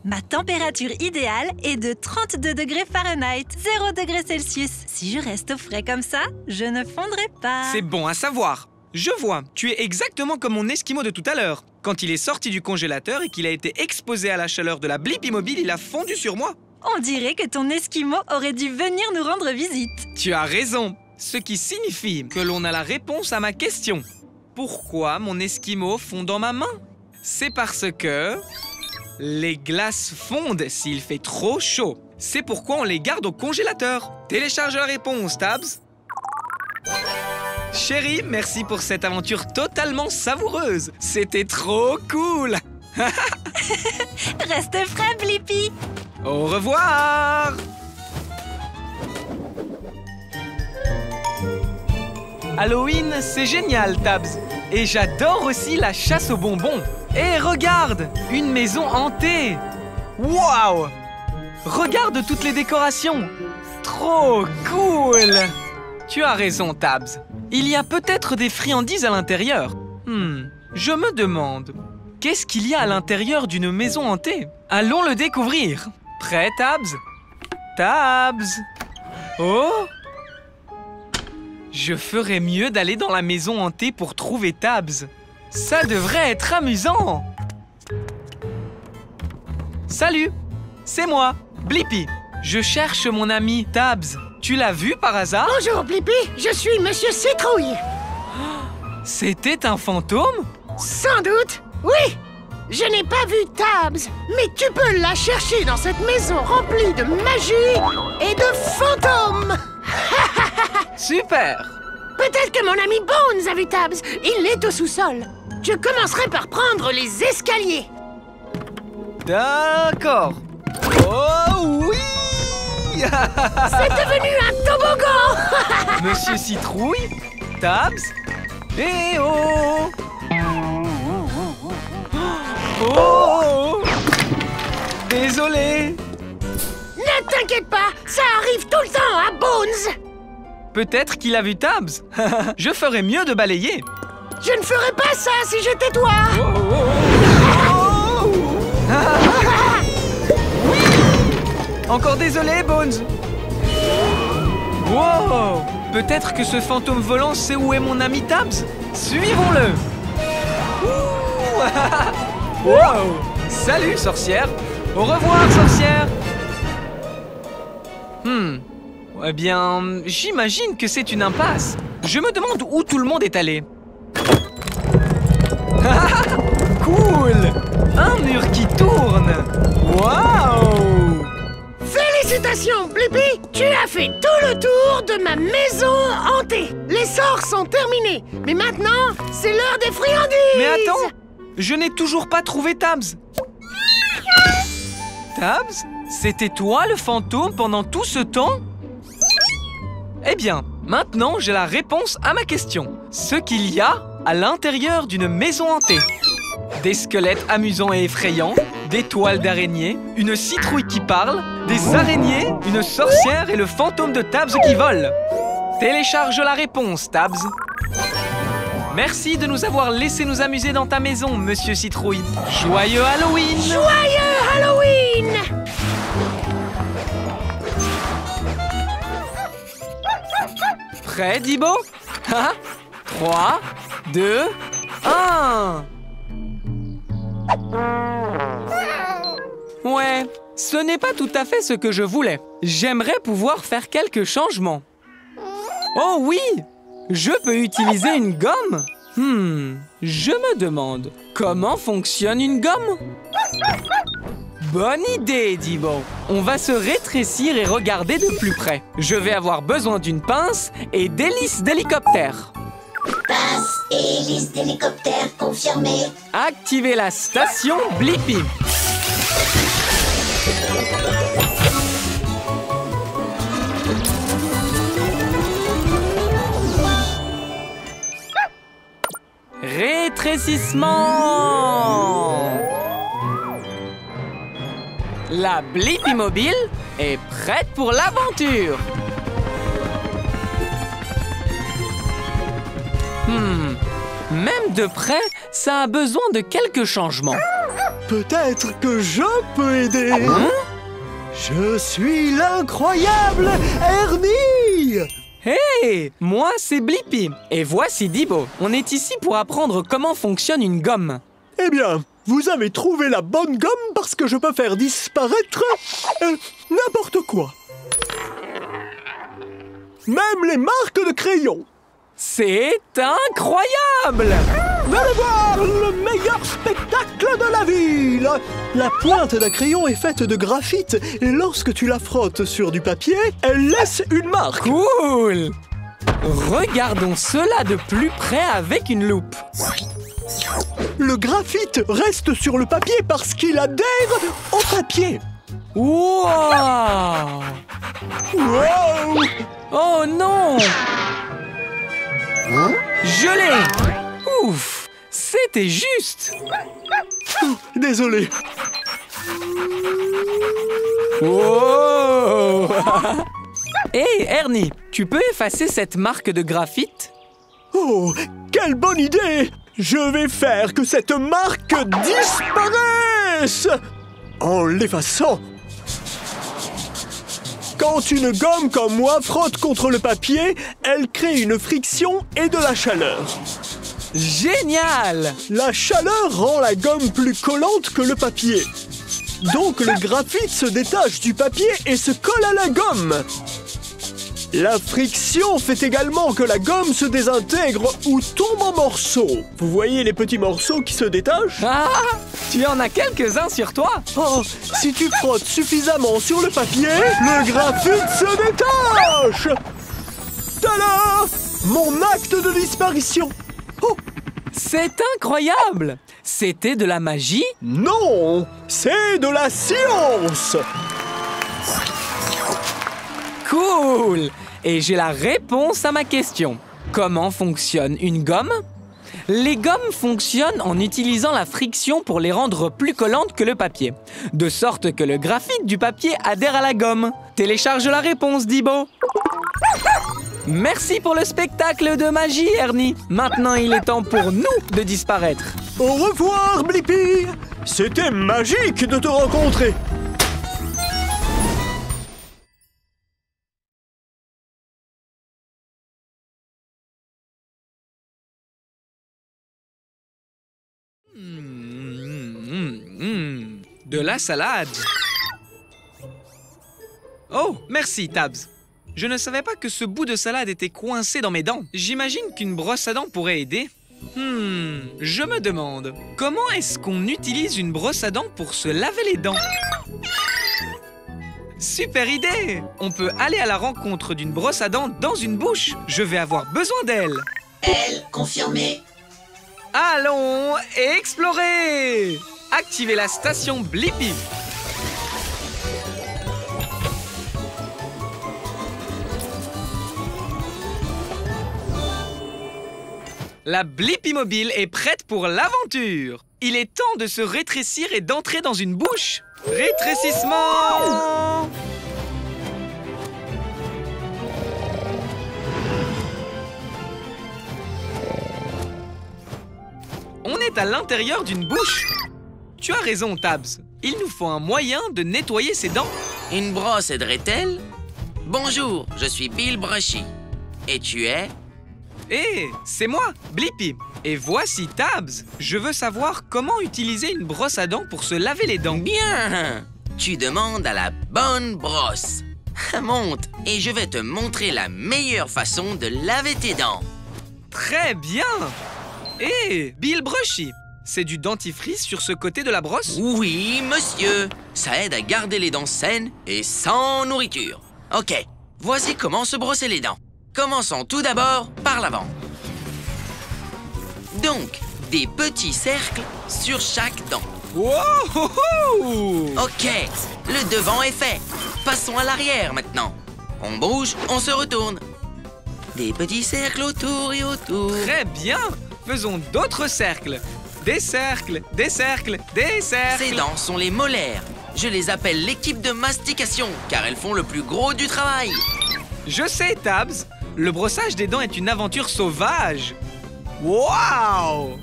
Ma température idéale est de 32 degrés Fahrenheit, 0 degrés Celsius. Si je reste au frais comme ça, je ne fondrai pas. C'est bon à savoir. Je vois, tu es exactement comme mon esquimau de tout à l'heure. Quand il est sorti du congélateur et qu'il a été exposé à la chaleur de la Blippi mobile, il a fondu sur moi. On dirait que ton esquimau aurait dû venir nous rendre visite. Tu as raison. Ce qui signifie que l'on a la réponse à ma question. Pourquoi mon esquimau fond dans ma main? C'est parce que les glaces fondent s'il fait trop chaud. C'est pourquoi on les garde au congélateur. Télécharge la réponse, Tabs. Chérie, merci pour cette aventure totalement savoureuse. C'était trop cool. Reste frais, Blippi. Au revoir. Halloween, c'est génial, Tabs. Et j'adore aussi la chasse aux bonbons. Et regarde, une maison hantée. Waouh! Regarde toutes les décorations. Trop cool. Tu as raison, Tabs. Il y a peut-être des friandises à l'intérieur. Je me demande, qu'est-ce qu'il y a à l'intérieur d'une maison hantée? Allons le découvrir. Prêt, Tabs? Tabs! Oh! Je ferais mieux d'aller dans la maison hantée pour trouver Tabs. Ça devrait être amusant. Salut! C'est moi, Blippi. Je cherche mon ami Tabs. Tu l'as vu par hasard? Bonjour, Blippi. Je suis Monsieur Citrouille. C'était un fantôme? Sans doute, oui. Je n'ai pas vu Tabs, mais tu peux la chercher dans cette maison remplie de magie et de fantômes. Super! Peut-être que mon ami Bones a vu Tabs. Il est au sous-sol. Je commencerai par prendre les escaliers. D'accord. Oh oui! C'est devenu un toboggan. Monsieur Citrouille, Tabs, et oh! Oh! Désolé. Ne t'inquiète pas, ça arrive tout le temps à Bones. Peut-être qu'il a vu Tabs. Je ferais mieux de balayer. Je ne ferais pas ça si j'étais toi. Oui. Encore désolé, Bones. Wow. Peut-être que ce fantôme volant sait où est mon ami Tabs. Suivons-le. Wow. Salut, sorcière. Au revoir, sorcière. Eh bien, j'imagine que c'est une impasse. Je me demande où tout le monde est allé. Cool! Un mur qui tourne. Waouh! Félicitations, Blippi! Tu as fait tout le tour de ma maison hantée. Les sorts sont terminés. Mais maintenant, c'est l'heure des friandises. Mais attends! Je n'ai toujours pas trouvé Tabs. Tabs? C'était toi le fantôme pendant tout ce temps? Eh bien, maintenant j'ai la réponse à ma question. Ce qu'il y a à l'intérieur d'une maison hantée. Des squelettes amusants et effrayants, des toiles d'araignées, une citrouille qui parle, des araignées, une sorcière et le fantôme de Tabs qui vole. Télécharge la réponse, Tabs. Merci de nous avoir laissé nous amuser dans ta maison, Monsieur Citrouille. Joyeux Halloween! Joyeux Halloween! Prêt, Dibo? 3, 2, 1. Ouais, ce n'est pas tout à fait ce que je voulais. J'aimerais pouvoir faire quelques changements. Oh oui! Je peux utiliser une gomme? Je me demande, comment fonctionne une gomme? Bonne idée, Dibo. On va se rétrécir et regarder de plus près. Je vais avoir besoin d'une pince et d'hélice d'hélicoptère. Pince et hélice d'hélicoptère confirmée. Activez la station Blippi. Rétrécissement. La Blippi mobile est prête pour l'aventure. Même de près, ça a besoin de quelques changements. Peut-être que je peux aider. Je suis l'incroyable Ernie. Hey, moi c'est Blippi et voici Dibo. On est ici pour apprendre comment fonctionne une gomme. Eh bien, vous avez trouvé la bonne gomme parce que je peux faire disparaître n'importe quoi. Même les marques de crayon. C'est incroyable! Venez voir le meilleur spectacle de la ville! La pointe d'un crayon est faite de graphite et lorsque tu la frottes sur du papier, elle laisse une marque. Cool! Regardons cela de plus près avec une loupe. Le graphite reste sur le papier parce qu'il adhère au papier. Wow! Wow! Oh non! Je l'ai! Ouf! C'était juste! Désolé. Wow! Hey, Ernie, tu peux effacer cette marque de graphite? Oh, quelle bonne idée! Je vais faire que cette marque disparaisse en l'effaçant. Quand une gomme comme moi frotte contre le papier, elle crée une friction et de la chaleur. Génial! La chaleur rend la gomme plus collante que le papier. Donc le graphite se détache du papier et se colle à la gomme. La friction fait également que la gomme se désintègre ou tombe en morceaux. Vous voyez les petits morceaux qui se détachent? Ah! Tu en as quelques-uns sur toi? Oh, si tu frottes suffisamment sur le papier, le graphite se détache! Tada! Mon acte de disparition! Oh! C'est incroyable! C'était de la magie? Non! C'est de la science! Cool! Et j'ai la réponse à ma question. Comment fonctionne une gomme? Les gommes fonctionnent en utilisant la friction pour les rendre plus collantes que le papier, de sorte que le graphite du papier adhère à la gomme. Télécharge la réponse, Dibo. Merci pour le spectacle de magie, Ernie. Maintenant, il est temps pour nous de disparaître. Au revoir, Blippi! C'était magique de te rencontrer! De la salade. Oh, merci, Tabs. Je ne savais pas que ce bout de salade était coincé dans mes dents. J'imagine qu'une brosse à dents pourrait aider. Je me demande, comment est-ce qu'on utilise une brosse à dents pour se laver les dents? Super idée! On peut aller à la rencontre d'une brosse à dents dans une bouche. Je vais avoir besoin d'elle. Elle, confirmé. Allons explorer! Activez la station Blippi. La Blippi mobile est prête pour l'aventure. Il est temps de se rétrécir et d'entrer dans une bouche. Rétrécissement! On est à l'intérieur d'une bouche. Tu as raison, Tabs. Il nous faut un moyen de nettoyer ses dents. Une brosse aiderait-elle? Bonjour, je suis Bill Brushy. Et tu es? Hé, c'est moi, Blippi. Et voici Tabs. Je veux savoir comment utiliser une brosse à dents pour se laver les dents. Bien! Tu demandes à la bonne brosse. Monte et je vais te montrer la meilleure façon de laver tes dents. Très bien! Hé, Bill Brushy, c'est du dentifrice sur ce côté de la brosse? Oui, monsieur. Ça aide à garder les dents saines et sans nourriture. Ok, voici comment se brosser les dents. Commençons tout d'abord par l'avant. Donc, des petits cercles sur chaque dent. Wow! Ok, le devant est fait. Passons à l'arrière maintenant. On bouge, on se retourne. Des petits cercles autour et autour. Très bien! Faisons d'autres cercles. Des cercles, des cercles, des cercles. Ces dents sont les molaires. Je les appelle l'équipe de mastication, car elles font le plus gros du travail. Je sais, Tabs. Le brossage des dents est une aventure sauvage. Waouh!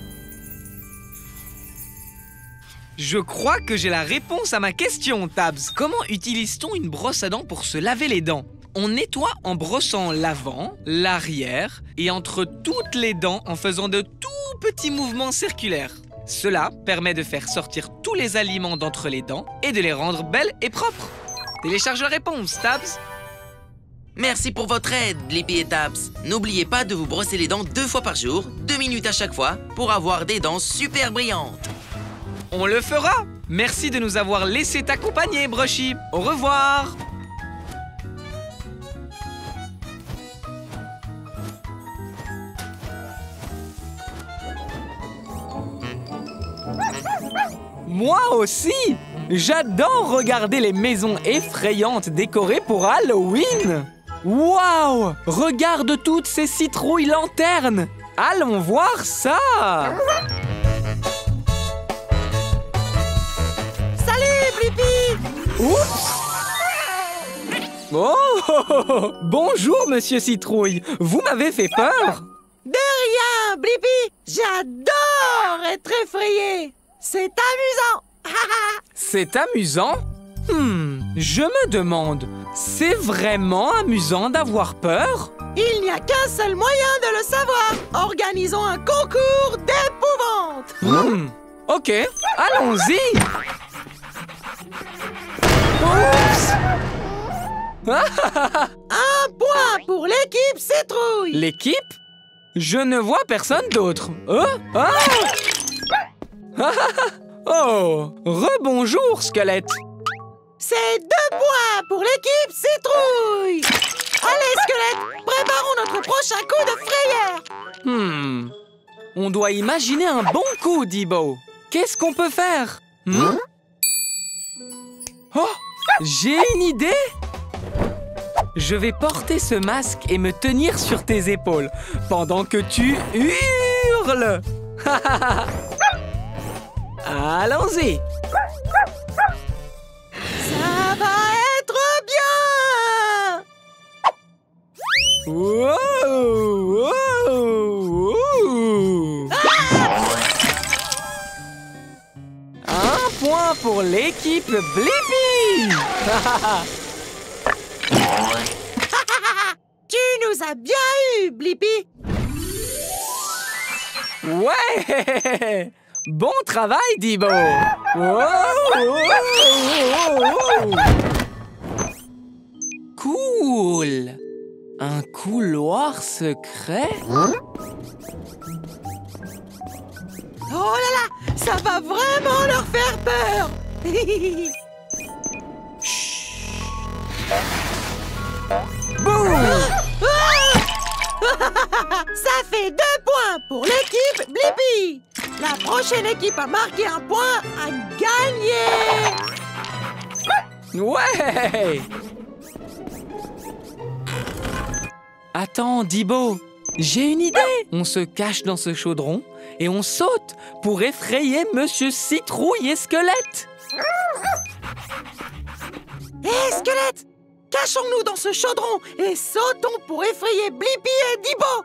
Je crois que j'ai la réponse à ma question, Tabs. Comment utilise-t-on une brosse à dents pour se laver les dents? On nettoie en brossant l'avant, l'arrière et entre toutes les dents en faisant de tout petits mouvements circulaires. Cela permet de faire sortir tous les aliments d'entre les dents et de les rendre belles et propres. Télécharge la réponse, Tabs. Merci pour votre aide, Blippi et Tabs. N'oubliez pas de vous brosser les dents 2 fois par jour, 2 minutes à chaque fois, pour avoir des dents super brillantes. On le fera. Merci de nous avoir laissé t'accompagner, Brushy. Au revoir. Moi aussi! J'adore regarder les maisons effrayantes décorées pour Halloween! Waouh! Regarde toutes ces citrouilles lanternes! Allons voir ça! Salut, Blippi! Oups! Oh! Bonjour, Monsieur Citrouille. Vous m'avez fait peur. De rien, Blippi. J'adore être effrayé. C'est amusant. C'est amusant? Je me demande, c'est vraiment amusant d'avoir peur? Il n'y a qu'un seul moyen de le savoir. Organisons un concours d'épouvante. Ok, allons-y. Oups! Un point pour l'équipe Citrouille. L'équipe? Je ne vois personne d'autre. Oh! Rebonjour, squelette. C'est 2 points pour l'équipe Citrouille. Allez, squelette, préparons notre prochain coup de frayeur. On doit imaginer un bon coup, Dibo. Qu'est-ce qu'on peut faire? Oh! J'ai une idée! Je vais porter ce masque et me tenir sur tes épaules pendant que tu hurles. Allons-y. Ça va être bien. Wow! Un point pour l'équipe Blippi. Tu nous as bien eu, Blippi. Ouais! Bon travail, Dibo. Cool. Un couloir secret? Oh là là, ça va vraiment leur faire peur. Boum! Ça fait 2 points pour l'équipe Blippi. La prochaine équipe à marquer un point a gagné. Ouais! Attends, Dibo, j'ai une idée. On se cache dans ce chaudron et on saute pour effrayer Monsieur Citrouille et Squelette. Hé, Squelette, cachons-nous dans ce chaudron et sautons pour effrayer Blippi et Dibo.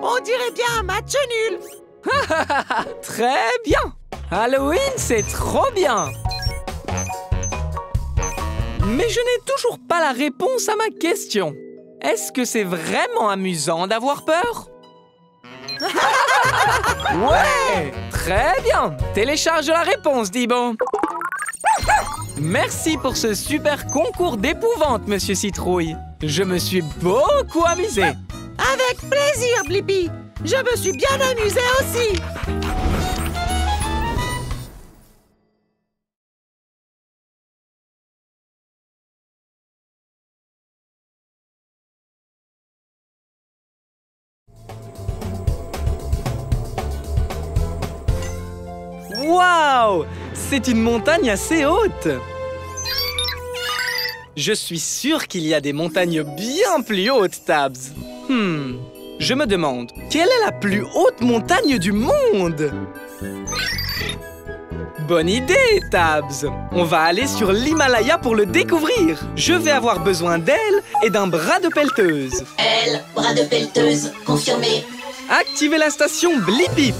On dirait bien un match nul. Très bien. Halloween, c'est trop bien. Mais je n'ai toujours pas la réponse à ma question. Est-ce que c'est vraiment amusant d'avoir peur? Ouais, très bien. Télécharge la réponse, Dibo. Merci pour ce super concours d'épouvante, Monsieur Citrouille. Je me suis beaucoup amusé. Avec plaisir, Blippi. Je me suis bien amusé aussi. Waouh! C'est une montagne assez haute. Je suis sûr qu'il y a des montagnes bien plus hautes, Tabs. Je me demande, quelle est la plus haute montagne du monde? Bonne idée, Tabs. On va aller sur l'Himalaya pour le découvrir. Je vais avoir besoin d'ailes et d'un bras de pelleteuse. Elle, bras de pelleteuse, confirmé. Activez la station Blippi.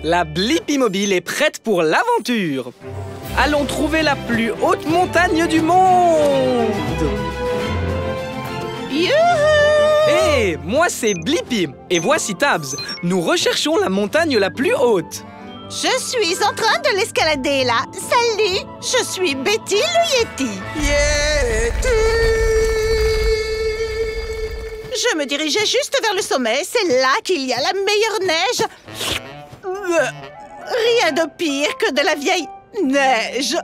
La Blippi Mobile est prête pour l'aventure. Allons trouver la plus haute montagne du monde. Youhou! Hé, moi c'est Blippi. Et voici Tabs. Nous recherchons la montagne la plus haute. Je suis en train de l'escalader là. Salut, je suis Betty le Yeti. Yeti! Je me dirigeais juste vers le sommet. C'est là qu'il y a la meilleure neige. Rien de pire que de la vieille neige.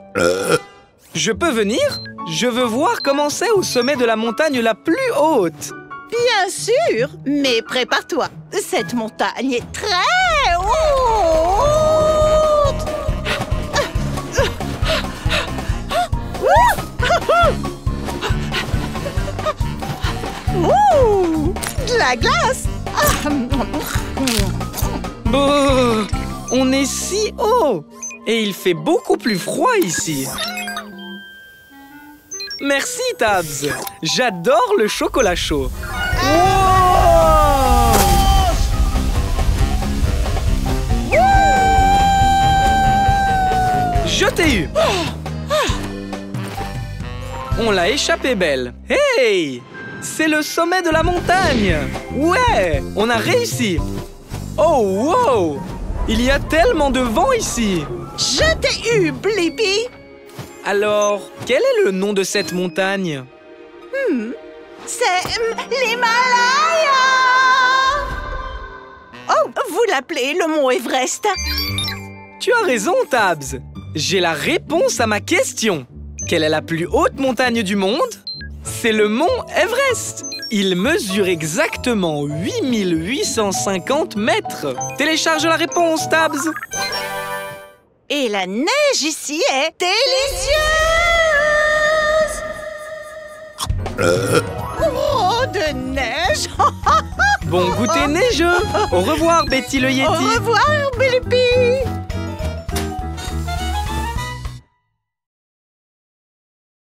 Je peux venir? Je veux voir comment c'est au sommet de la montagne la plus haute. Bien sûr, mais prépare-toi. Cette montagne est très haute. la glace. Oh, on est si haut et il fait beaucoup plus froid ici. Merci, Tabs. J'adore le chocolat chaud. Wow! Je t'ai eu. On l'a échappé belle. Hey! C'est le sommet de la montagne. Ouais! On a réussi. Oh, wow! Il y a tellement de vent ici. Je t'ai eu, Blippi. Alors, quel est le nom de cette montagne? C'est l'Himalaya. Oh, vous l'appelez le mont Everest. Tu as raison, Tabs. J'ai la réponse à ma question. Quelle est la plus haute montagne du monde? C'est le mont Everest. Il mesure exactement 8850 mètres. Télécharge la réponse, Tabs. Et la neige ici est délicieuse. Oh, de neige. Bon goûter neigeux. Au revoir, Betty le Yeti. Au revoir, Blippi.